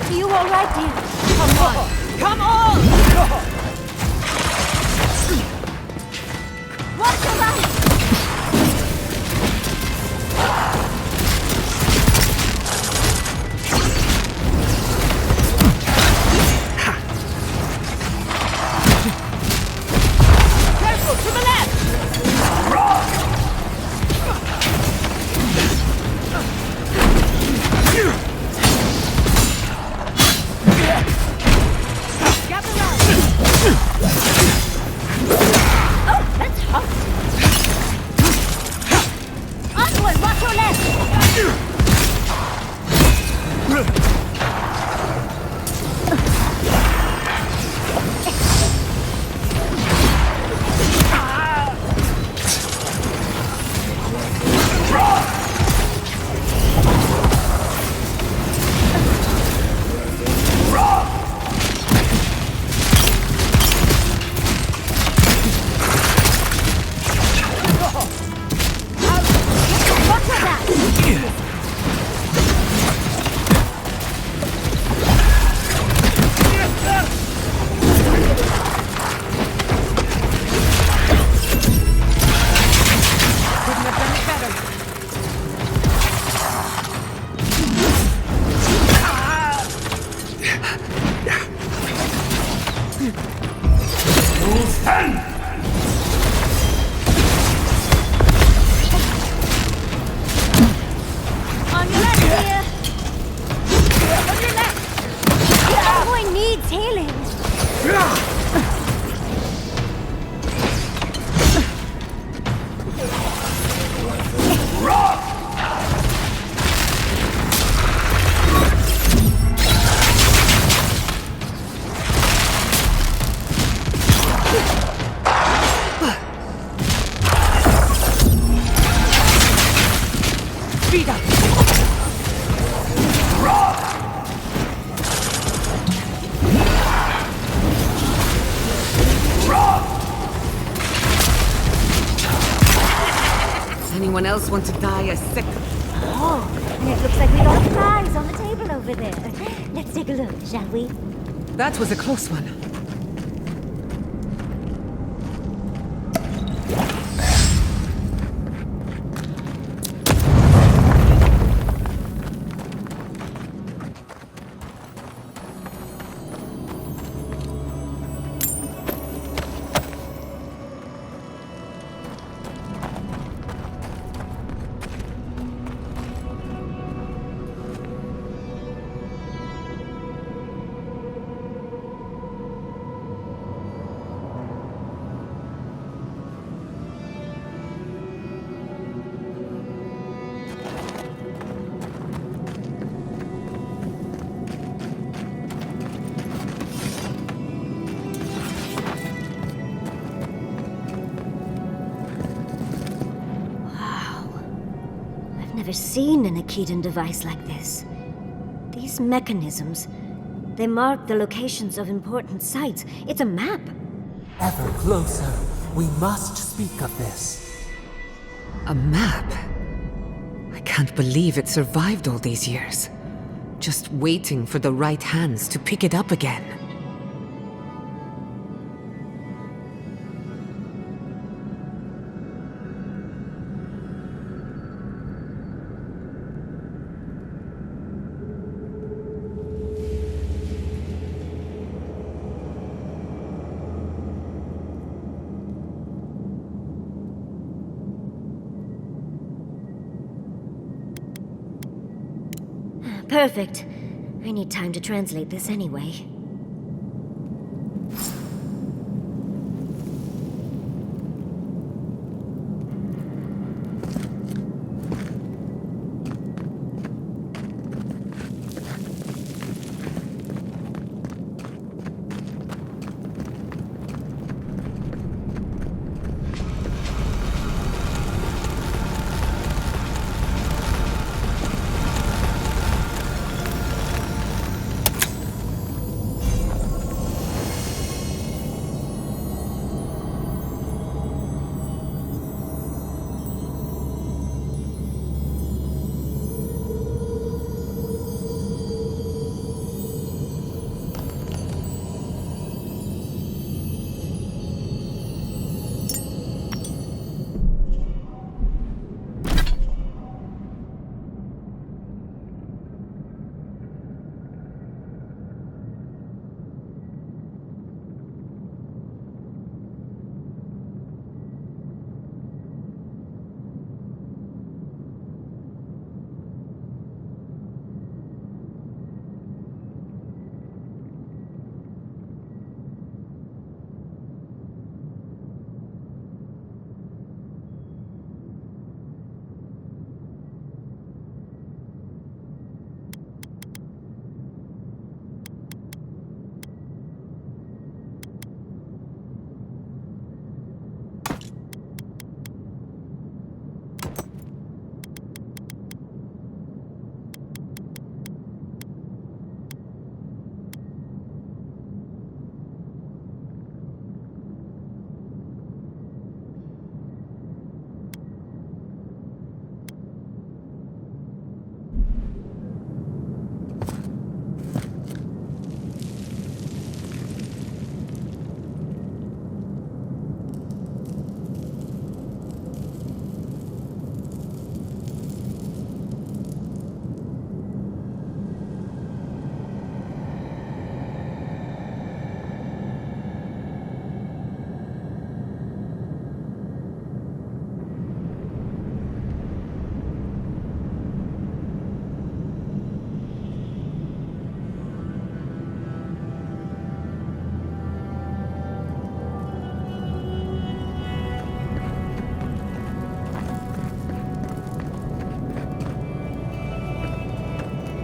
[SPEAKER 1] Are you all right, dear?
[SPEAKER 2] Come on! Come on!
[SPEAKER 1] Watch your right!
[SPEAKER 2] Careful! To the left!
[SPEAKER 1] Gather round! Oh, that's hot! Onward, watch your left! Watch your back!
[SPEAKER 2] Couldn't have done it better.
[SPEAKER 1] On your left, dear! On your left! That boy needs healing!
[SPEAKER 2] Speed up! Anyone else want to die a sick?
[SPEAKER 1] Oh, and it looks like we got a prize on the table over there. Let's take a look, shall we?
[SPEAKER 2] That was a close one.
[SPEAKER 1] Never seen an Akedan device like this. These mechanisms, they mark the locations of important sites. It's a map.
[SPEAKER 7] Ever closer. We must speak of this.
[SPEAKER 2] A map? I can't believe it survived all these years. Just waiting for the right hands to pick it up again.
[SPEAKER 1] Perfect. I need time to translate this anyway.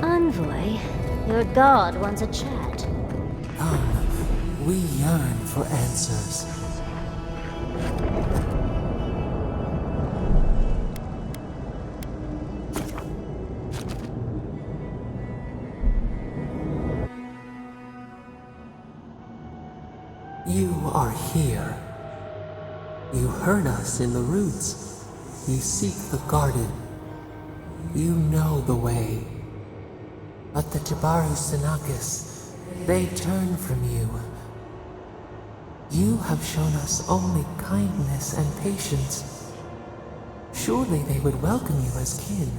[SPEAKER 1] Envoy, your god wants a chat.
[SPEAKER 7] Come, we yearn for answers. You are here. You heard us in the roots. You seek the garden. You know the way. But the Tabaru Sinakis, they turn from you. You have shown us only kindness and patience. Surely they would welcome you as kin,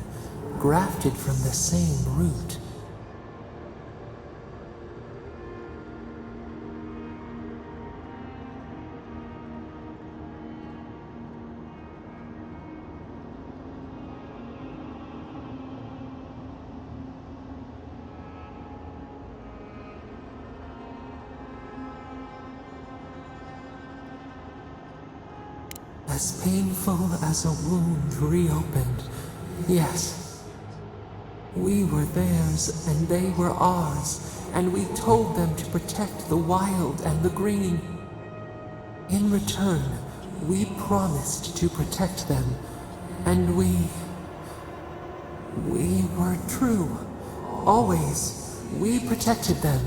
[SPEAKER 7] grafted from the same root. As painful as a wound reopened, yes. We were theirs and they were ours, and we told them to protect the wild and the green. In return, we promised to protect them, and we were true. Always, we protected them.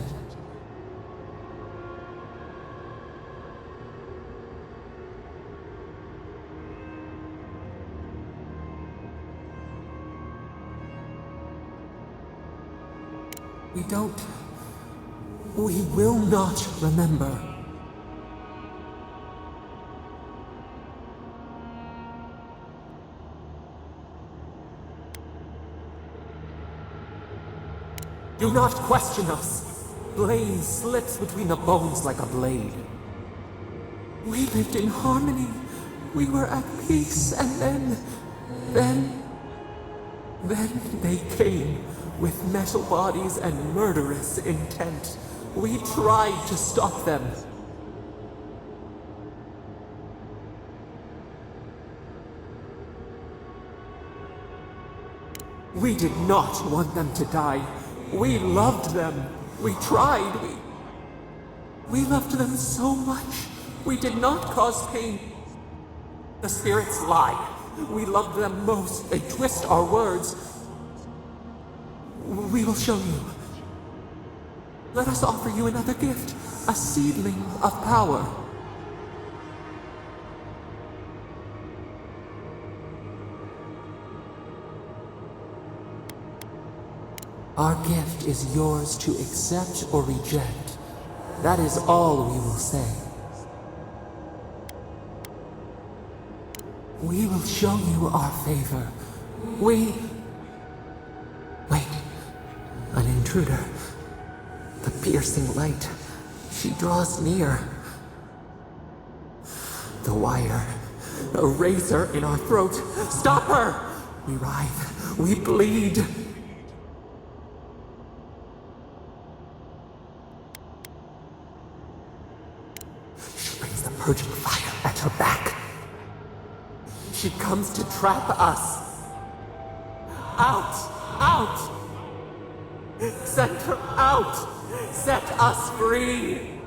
[SPEAKER 7] We will not remember. Do not question us. Blame slips between the bones like a blade. We lived in harmony. We were at peace, and then they came with metal bodies and murderous intent. We tried to stop them. We did not want them to die. We loved them. We tried. We loved them so much. We did not cause pain. The spirits lie. We loved them most. They twist our words. We will show you. Let us offer you another gift. A seedling of power. Our gift is yours to accept or reject. That is all we will say. We will show you our favor. Wait. An intruder. The piercing light. She draws near. The wire. A razor in our throat. Stop her! We writhe. We bleed. She brings the purging fire at her back. She comes to trap us. Out! Out! Send her out! Set us free!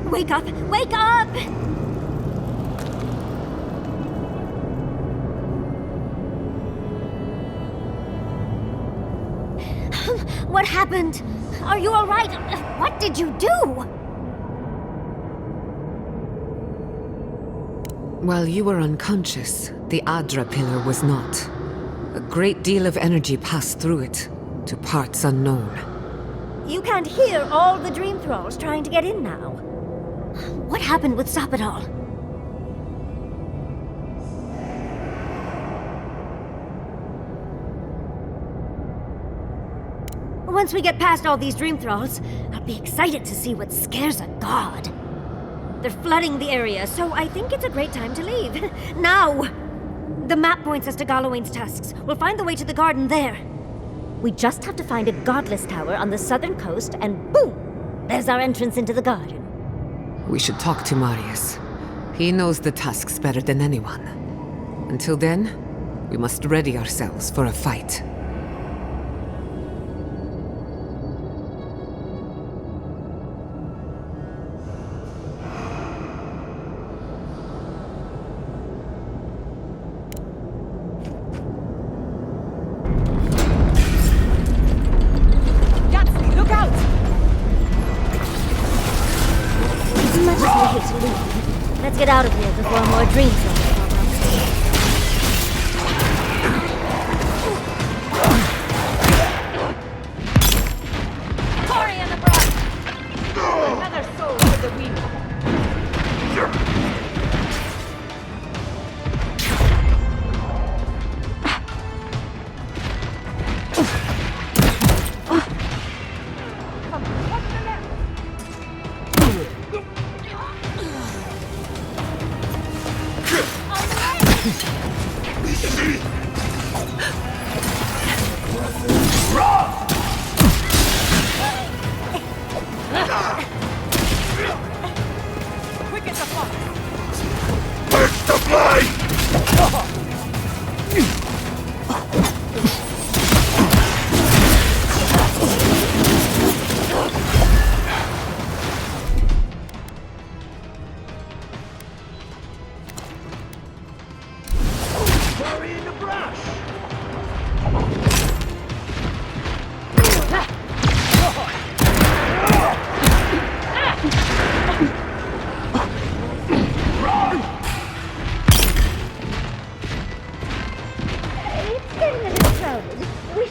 [SPEAKER 1] Wake up! Wake up! What happened? Are you all right? What did you do?
[SPEAKER 2] While you were unconscious, the Adra pillar was not. A great deal of energy passed through it, to parts unknown.
[SPEAKER 1] You can't hear all the dream thralls trying to get in now. What happened with Stop It All? Once we get past all these dream thralls, I'll be excited to see what scares a god. They're flooding the area, so I think it's a great time to leave. Now! The map points us to Gallowayne's tusks. We'll find the way to the garden there. We just have to find a godless tower on the southern coast, and boom! There's our entrance into the garden.
[SPEAKER 2] We should talk to Marius. He knows the tusks better than anyone. Until then, we must ready ourselves for a fight.
[SPEAKER 1] Let's get out of here before more dreams come up.
[SPEAKER 11] Cory in the brush! Another soul for the wheel.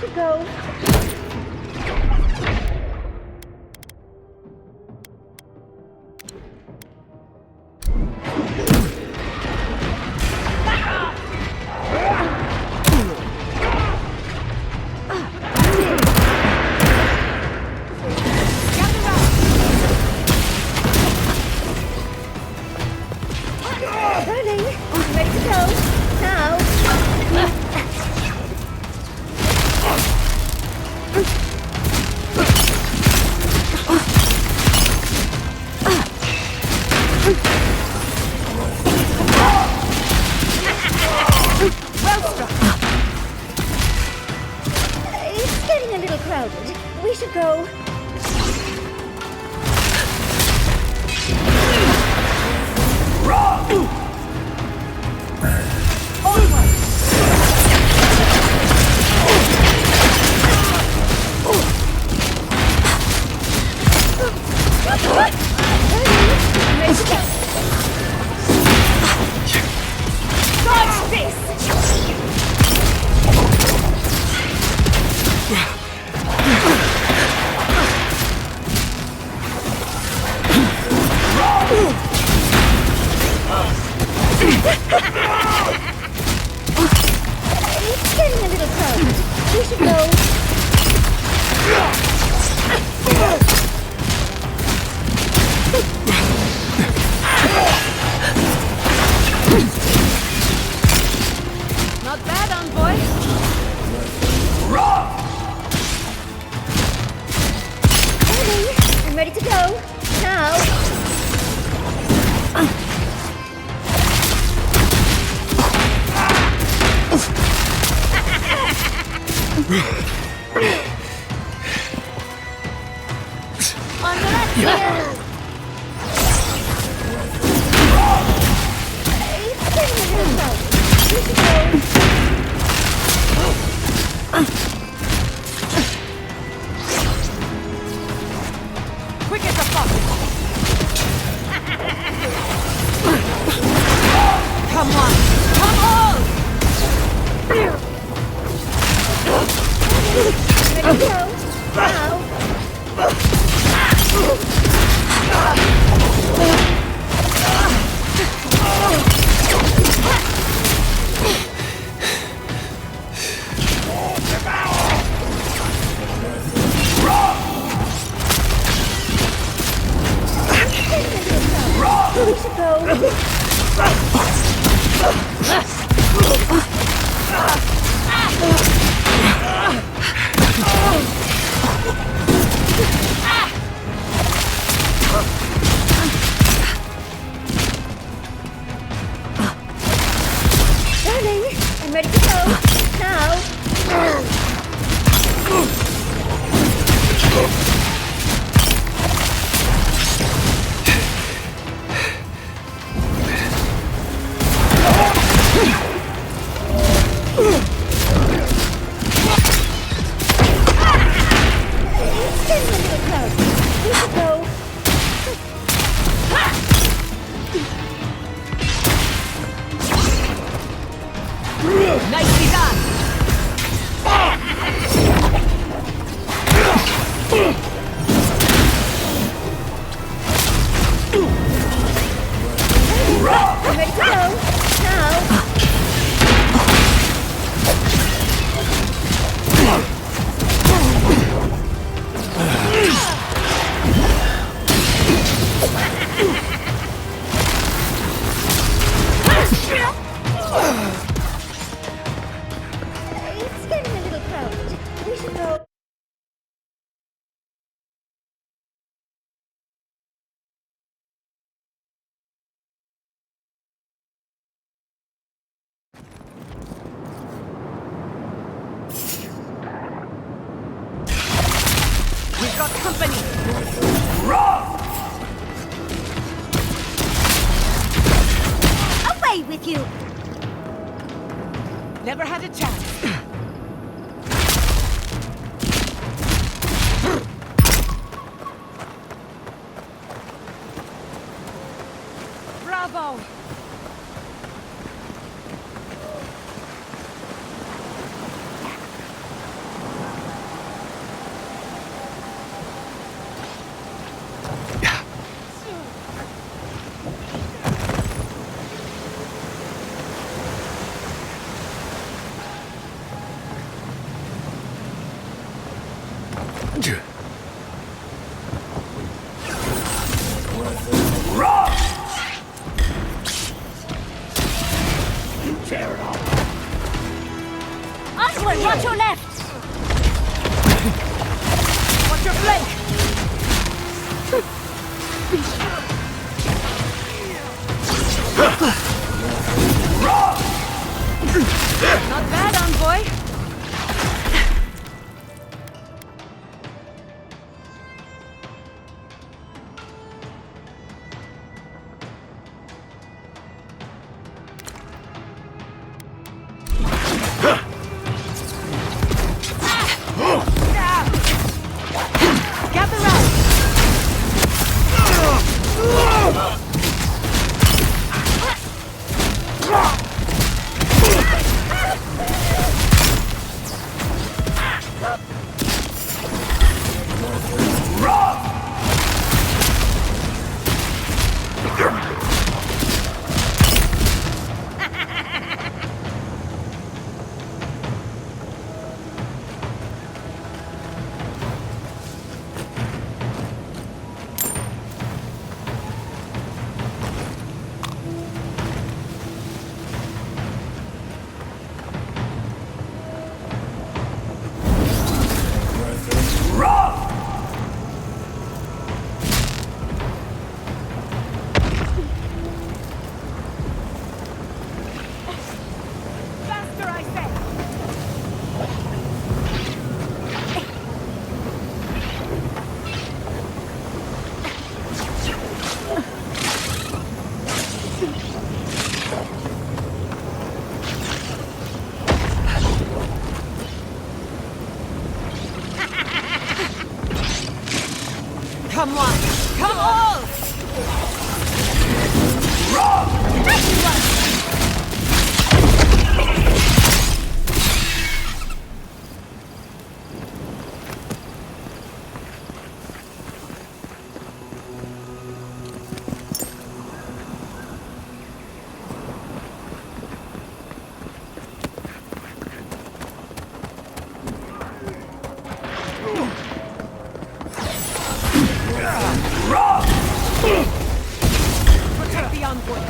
[SPEAKER 1] should go. Darling, ready to go. Now. It's getting a little crowded. We should go. It's getting a little crowded. We should go.
[SPEAKER 5] Not bad, envoy.
[SPEAKER 1] Darling, I'm ready to go. Now. On the left here. It's getting a little crowded. We should go.
[SPEAKER 11] Quick as a fox! Come on! Come on!
[SPEAKER 1] Ready to go. Now. We should go. Darling, I'm ready to go. Now. It's getting a little crowded. We should go.
[SPEAKER 11] Nicely done!
[SPEAKER 1] I'm ready to go. Now. It's getting a little crowded. We should go.
[SPEAKER 11] We've got company!
[SPEAKER 1] Away with you!
[SPEAKER 11] Never had a chance. Bravo!
[SPEAKER 1] Onward, watch your left! Watch your flank! Not bad, envoy. Gather round. Faster, I say! Come on! Come on! Protect the envoy!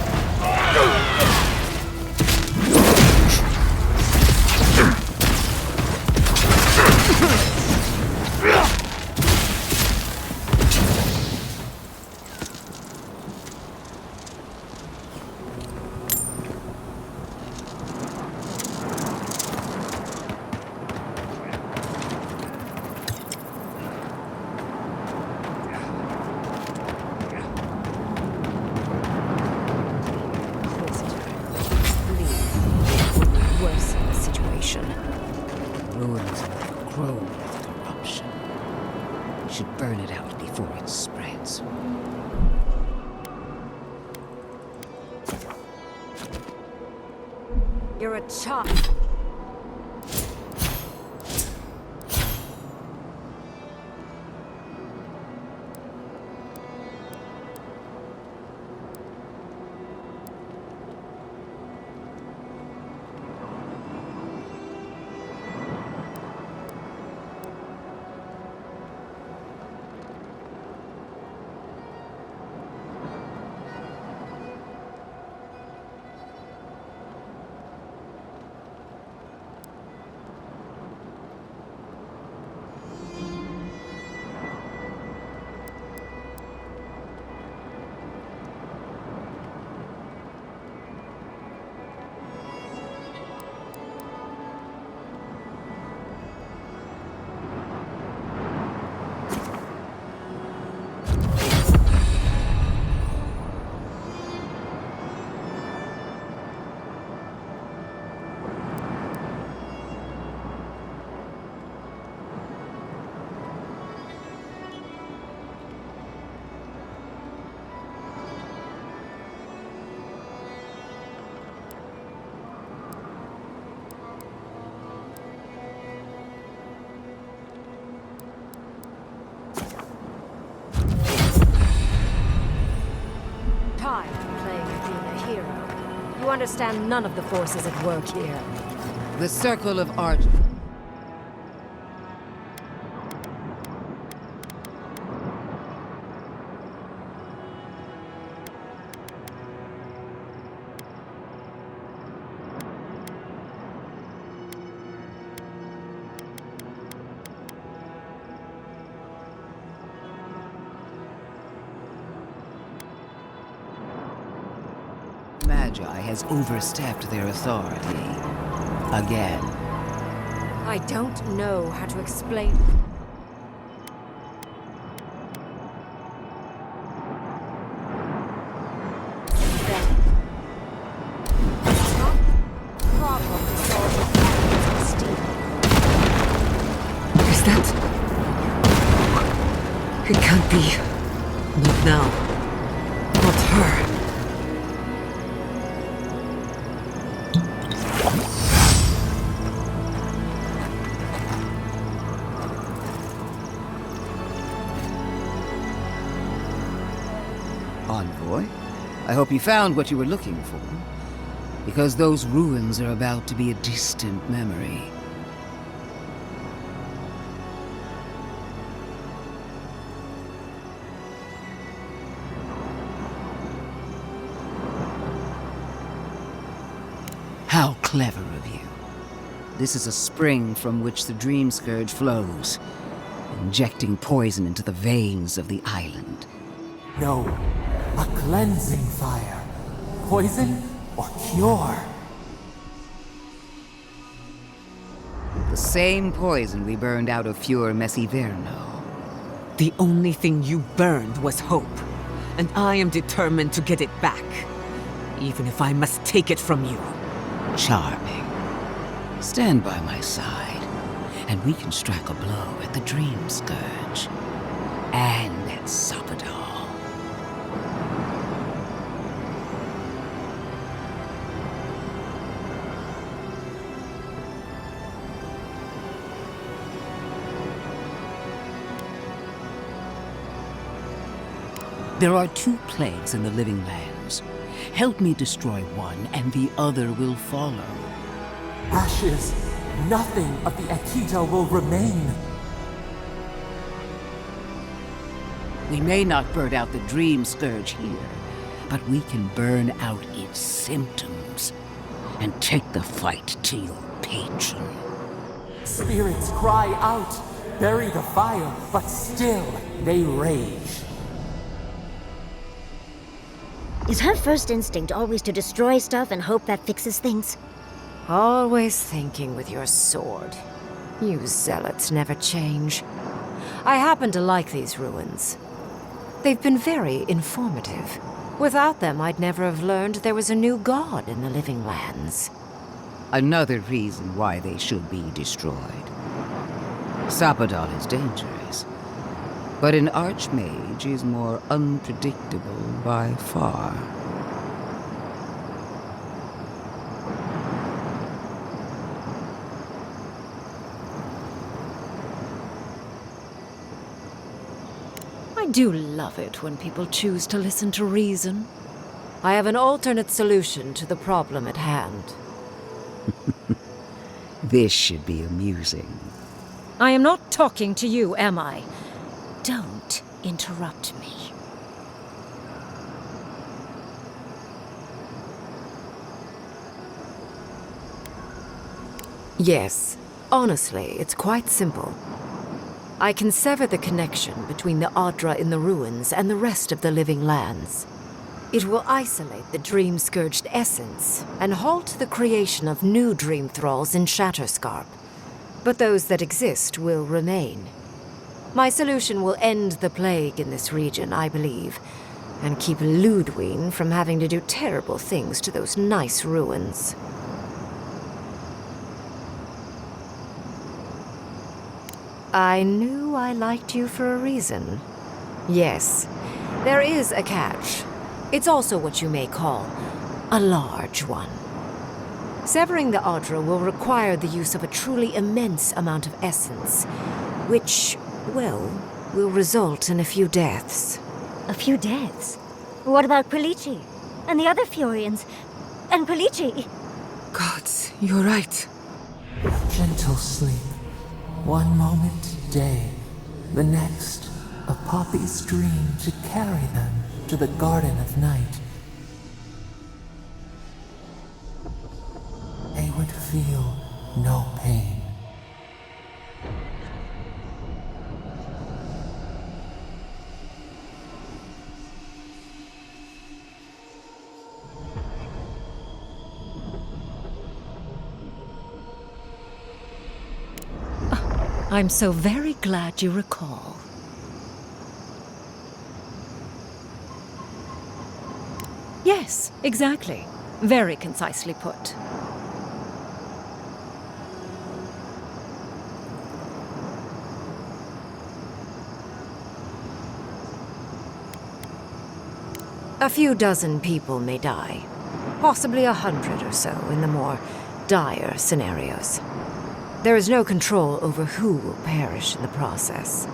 [SPEAKER 1] Worsen the situation.
[SPEAKER 2] Ruins grow with corruption. Should burn it out before it spreads.
[SPEAKER 1] You're a child. You understand none of the forces at work here.
[SPEAKER 2] The circle of art.
[SPEAKER 12] Magi has overstepped their authority. Again.
[SPEAKER 3] I don't know how to explain.
[SPEAKER 2] Is that... It can't be. Not now. Not her.
[SPEAKER 12] Envoy, I hope you found what you were looking for. Because those ruins are about to be a distant memory. How clever of you. This is a spring from which the Dream Scourge flows, injecting poison into the veins of the island.
[SPEAKER 7] No, a cleansing fire. Poison or cure?
[SPEAKER 12] The same poison we burned out of Fior Messiverno.
[SPEAKER 2] The only thing you burned was hope, and I am determined to get it back, even if I must take it from you.
[SPEAKER 12] Charming. Stand by my side, and we can strike a blow at the Dream Scourge. And at Sapadal. There are 2 plagues in the Living Lands. Help me destroy one, and the other will follow.
[SPEAKER 7] Ashes. Nothing of the Akita will remain.
[SPEAKER 12] We may not burn out the Dream Scourge here, but we can burn out its symptoms and take the fight to your patron.
[SPEAKER 7] Spirits cry out, bury the fire, but still they rage.
[SPEAKER 1] Is her first instinct always to destroy stuff and hope that fixes things?
[SPEAKER 3] Always thinking with your sword. You zealots never change. I happen to like these ruins. They've been very informative. Without them, I'd never have learned there was a new god in the Living Lands.
[SPEAKER 12] Another reason why they should be destroyed. Sapadal is dangerous, but an archmage is more unpredictable by far.
[SPEAKER 3] I do love it when people choose to listen to reason. I have an alternate solution to the problem at hand.
[SPEAKER 12] This should be amusing.
[SPEAKER 3] I am not talking to you, am I? Don't interrupt me. Yes, honestly, it's quite simple. I can sever the connection between the Adra in the ruins and the rest of the Living Lands. It will isolate the dream-scourged essence and halt the creation of new dream thralls in Shatterscarp. But those that exist will remain. My solution will end the plague in this region, I believe, and keep Ludwine from having to do terrible things to those nice ruins. I knew I liked you for a reason. Yes, there is a catch. It's also what you may call a large one. Severing the Adra will require the use of a truly immense amount of essence, which, well, will result in a few deaths.
[SPEAKER 1] A few deaths? What about Quilici? And the other Furians? And Quilici?
[SPEAKER 2] Gods, you're right.
[SPEAKER 7] Gentle sleep. One moment day, the next, a poppy's dream to carry them to the Garden of Night. They would feel no pain.
[SPEAKER 3] I'm so very glad you recall. Yes, exactly. Very concisely put. A few dozen people may die. Possibly 100 or so in the more dire scenarios. There is no control over who will perish in the process.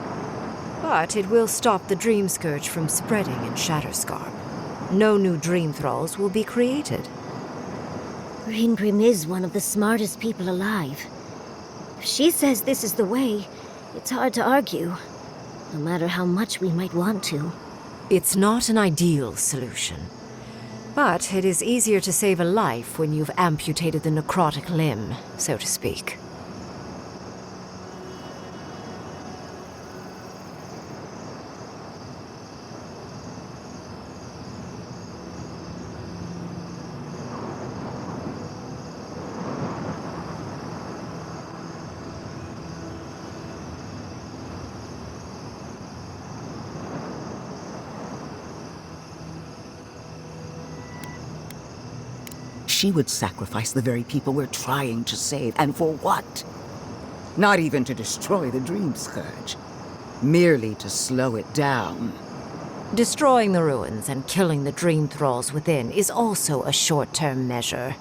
[SPEAKER 3] But it will stop the Dream Scourge from spreading in Shatterscarp. No new Dream Thralls will be created.
[SPEAKER 1] Ringrim is one of the smartest people alive. If she says this is the way, it's hard to argue, no matter how much we might want to.
[SPEAKER 3] It's not an ideal solution. But it is easier to save a life when you've amputated the necrotic limb, so to speak.
[SPEAKER 12] She would sacrifice the very people we're trying to save, and for what? Not even to destroy the Dream Scourge. Merely to slow it down.
[SPEAKER 3] Destroying the ruins and killing the Dream Thralls within is also a short-term measure.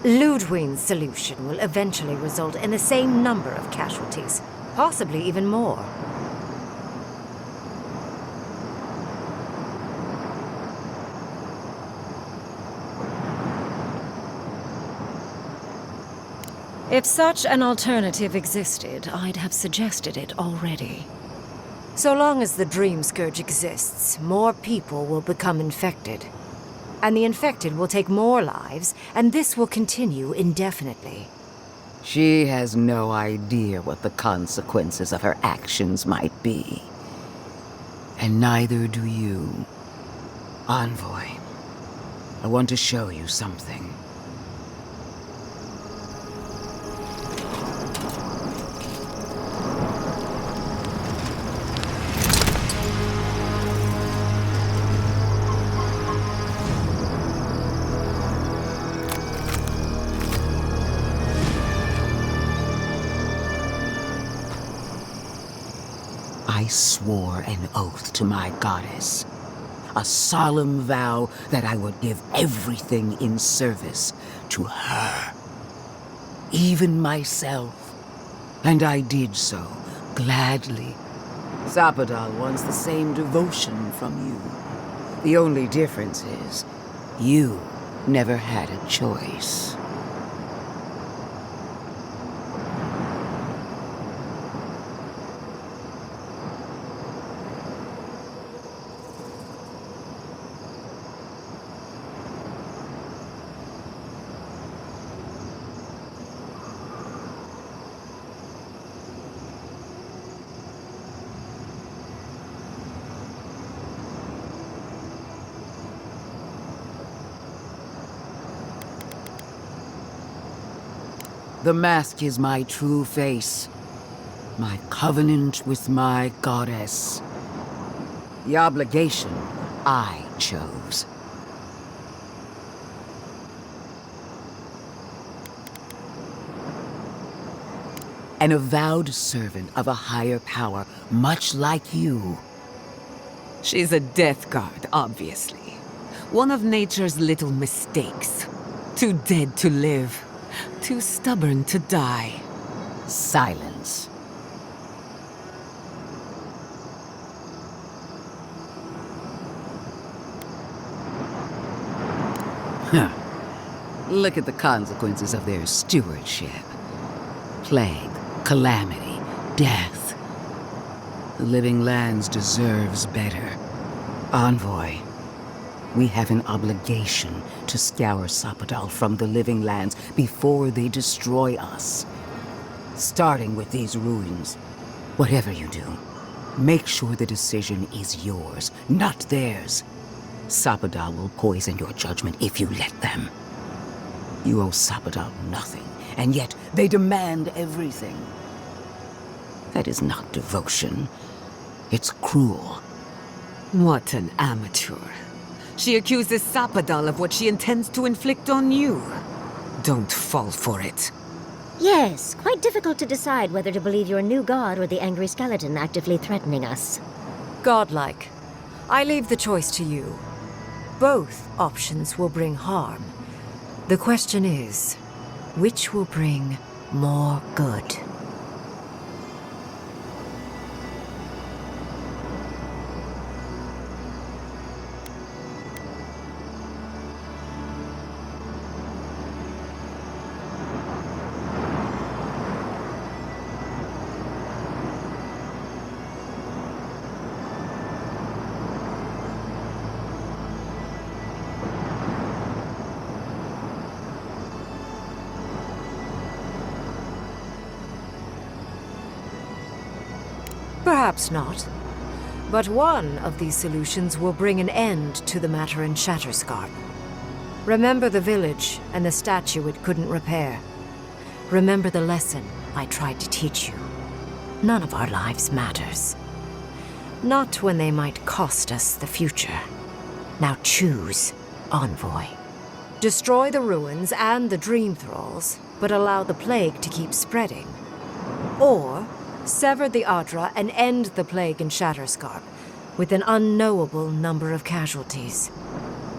[SPEAKER 3] Ludwig's solution will eventually result in the same number of casualties, possibly even more. If such an alternative existed, I'd have suggested it already. So long as the Dream Scourge exists, more people will become infected. And the infected will take more lives, and this will continue indefinitely.
[SPEAKER 12] She has no idea what the consequences of her actions might be. And neither do you. Envoy, I want to show you something. I swore an oath to my goddess. A solemn vow that I would give everything in service to her. Even myself. And I did so, gladly. Sapadal wants the same devotion from you. The only difference is, you never had a choice. The mask is my true face. My covenant with my goddess. The obligation I chose. An avowed servant of a higher power, much like you.
[SPEAKER 2] She's a death guard, obviously. One of nature's little mistakes. Too dead to live. Too stubborn to die.
[SPEAKER 12] Silence. Huh. Look at the consequences of their stewardship. Plague, calamity, death. The Living Lands deserves better. Envoy, we have an obligation to scour Sapadal from the Living Lands before they destroy us. Starting with these ruins. Whatever you do, make sure the decision is yours, not theirs. Sapadal will poison your judgment if you let them. You owe Sapadal nothing, and yet they demand everything. That is not devotion. It's cruel.
[SPEAKER 2] What an amateur. She accuses Sapadal of what she intends to inflict on you. Don't fall for it.
[SPEAKER 1] Yes, quite difficult to decide whether to believe your new god or the angry skeleton actively threatening us.
[SPEAKER 3] Godlike. I leave the choice to you. Both options will bring harm. The question is, which will bring more good? Perhaps not. But one of these solutions will bring an end to the matter in Shatterscarp. Remember the village and the statue it couldn't repair. Remember the lesson I tried to teach you. None of our lives matters. Not when they might cost us the future. Now choose, Envoy. Destroy the ruins and the Dream Thralls, but allow the plague to keep spreading. Or sever the Adra and end the plague in Shatterscarp, with an unknowable number of casualties.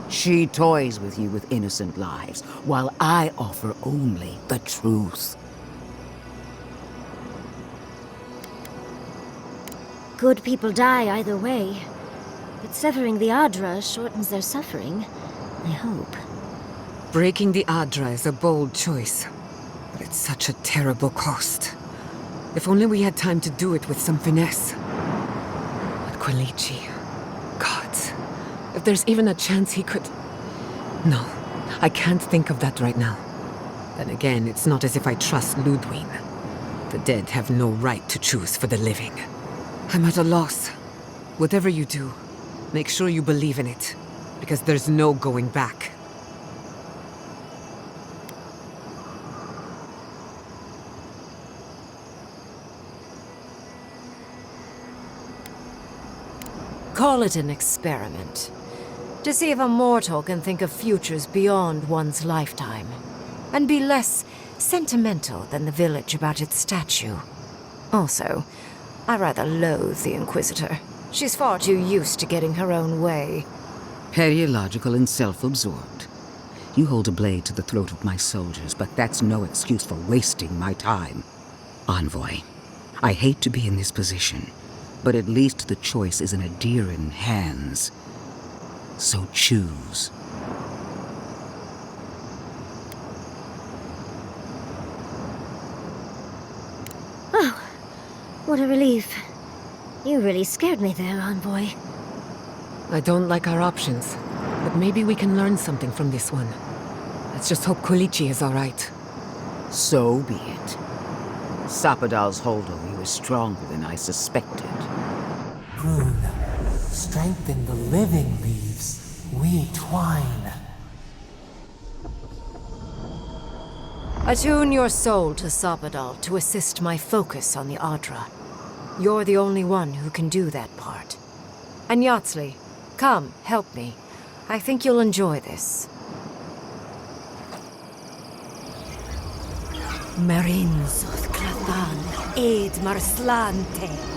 [SPEAKER 12] She toys with you with innocent lives, while I offer only the truth.
[SPEAKER 1] Good people die either way, but severing the Adra shortens their suffering, I hope.
[SPEAKER 2] Breaking the Adra is a bold choice, but it's such a terrible cost. If only we had time to do it with some finesse. But Quilici... Gods. If there's even a chance he could... No, I can't think of that right now. Then again, it's not as if I trust Ludwig. The dead have no right to choose for the living. I'm at a loss. Whatever you do, make sure you believe in it. Because there's no going back.
[SPEAKER 3] Call it an experiment. To see if a mortal can think of futures beyond one's lifetime. And be less sentimental than the village about its statue. Also, I rather loathe the Inquisitor. She's far too used to getting her own way.
[SPEAKER 12] Periological and self-absorbed. You hold a blade to the throat of my soldiers, but that's no excuse for wasting my time. Envoy, I hate to be in this position, but at least the choice is in Adiran hands. So choose.
[SPEAKER 1] Oh, what a relief. You really scared me there, Envoy.
[SPEAKER 2] I don't like our options, but maybe we can learn something from this one. Let's just hope Quilici is all right.
[SPEAKER 12] So be it. Sapadal's hold over you is stronger than I suspected.
[SPEAKER 7] Prune, strengthen the living leaves. We twine.
[SPEAKER 3] Attune your soul to Sapadal to assist my focus on the Adra. You're the only one who can do that part. And Yatsley, come, help me. I think you'll enjoy this. Marins of Clathan, Aid Marslante.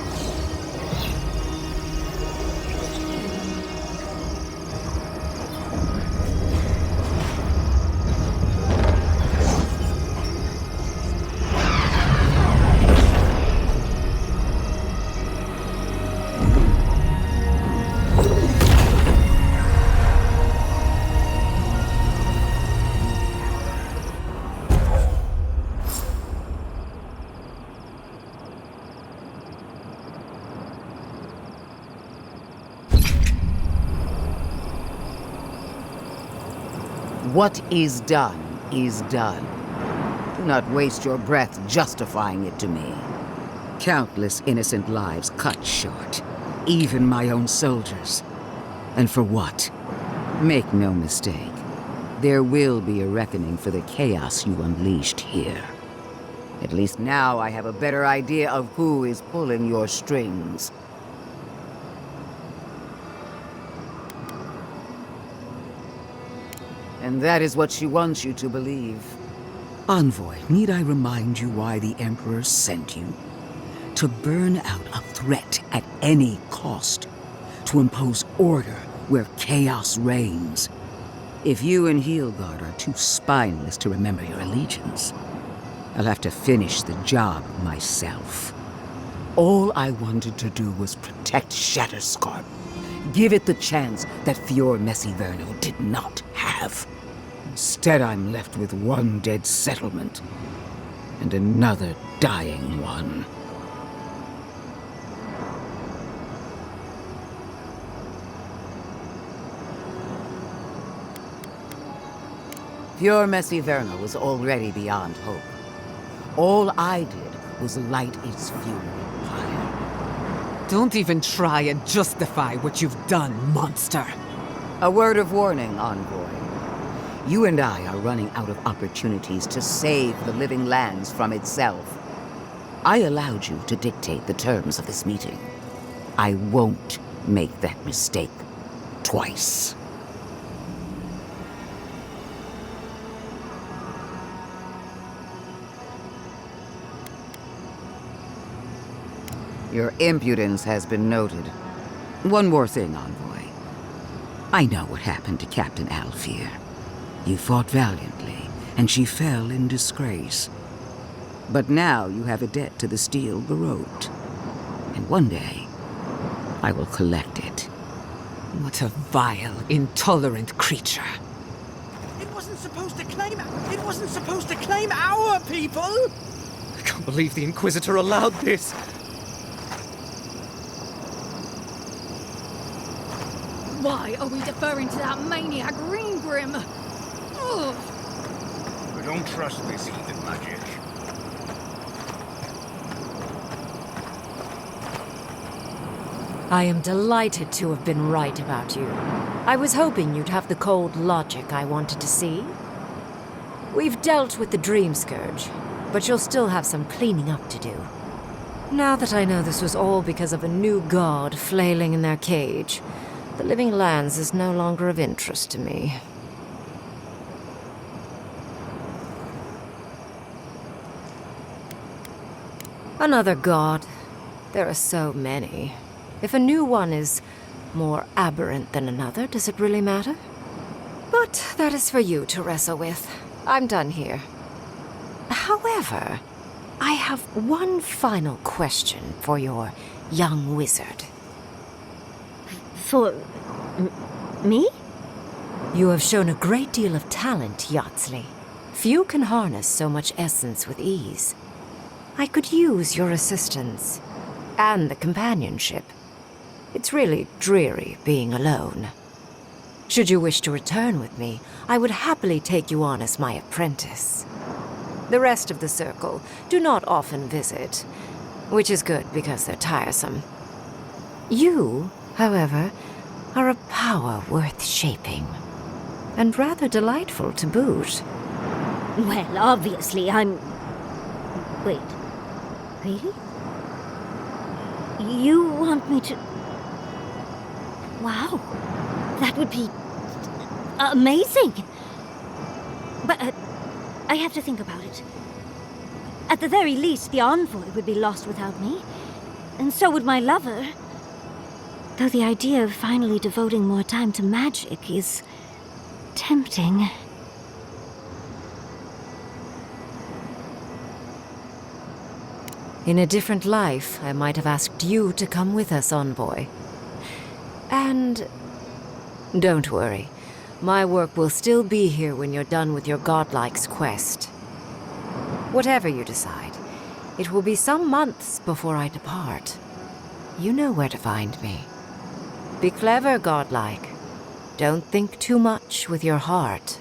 [SPEAKER 12] What is done is done. Do not waste your breath justifying it to me. Countless innocent lives cut short, even my own soldiers. And for what? Make no mistake, there will be a reckoning for the chaos you unleashed here. At least now I have a better idea of who is pulling your strings. And that is what she wants you to believe.
[SPEAKER 13] Envoy, need I remind you why the Emperor sent you? To burn out a threat at any cost. To impose order where chaos reigns.
[SPEAKER 12] If you and Heelgard are too spineless to remember your allegiance, I'll have to finish the job myself. All I wanted to do was protect Shatterscarp. Give it the chance that Fior Messiverno did not have. Instead, I'm left with one dead settlement and another dying one. Fior Messiverno was already beyond hope. All I did was light its funeral pyre.
[SPEAKER 2] Don't even try and justify what you've done, monster.
[SPEAKER 12] A word of warning, Envoy. You and I are running out of opportunities to save the living lands from itself. I allowed you to dictate the terms of this meeting. I won't make that mistake twice. Your impudence has been noted. One more thing, Envoy. I know what happened to Captain Alfear. You fought valiantly, and she fell in disgrace. But now you have a debt to the Steel Garrote. And one day, I will collect it.
[SPEAKER 2] What a vile, intolerant creature.
[SPEAKER 14] It wasn't supposed to claim our people!
[SPEAKER 15] I can't believe the Inquisitor allowed this.
[SPEAKER 16] Why are we deferring to that maniac Ringgrim? Ugh.
[SPEAKER 6] I don't trust this heathen magic.
[SPEAKER 3] I am delighted to have been right about you. I was hoping you'd have the cold logic I wanted to see. We've dealt with the Dream Scourge, but you'll still have some cleaning up to do. Now that I know this was all because of a new god flailing in their cage, the Living Lands is no longer of interest to me. Another god. There are so many. If a new one is more aberrant than another, does it really matter? But that is for you to wrestle with. I'm done here. However, I have one final question for your young wizard.
[SPEAKER 1] For... me?
[SPEAKER 3] You have shown a great deal of talent, Yatsley. Few can harness so much essence with ease. I could use your assistance, and the companionship. It's really dreary being alone. Should you wish to return with me, I would happily take you on as my apprentice. The rest of the circle do not often visit, which is good because they're tiresome. You, however, are a power worth shaping, and rather delightful to boot.
[SPEAKER 1] Well, obviously, I'm... Wait. Really? You want me to... Wow. That would be... amazing! But I have to think about it. At the very least, the Envoy would be lost without me. And so would my lover. Though the idea of finally devoting more time to magic is... tempting.
[SPEAKER 3] In a different life, I might have asked you to come with us, Envoy. And... don't worry. My work will still be here when you're done with your godlike's quest. Whatever you decide, it will be some months before I depart. You know where to find me. Be clever, godlike. Don't think too much with your heart.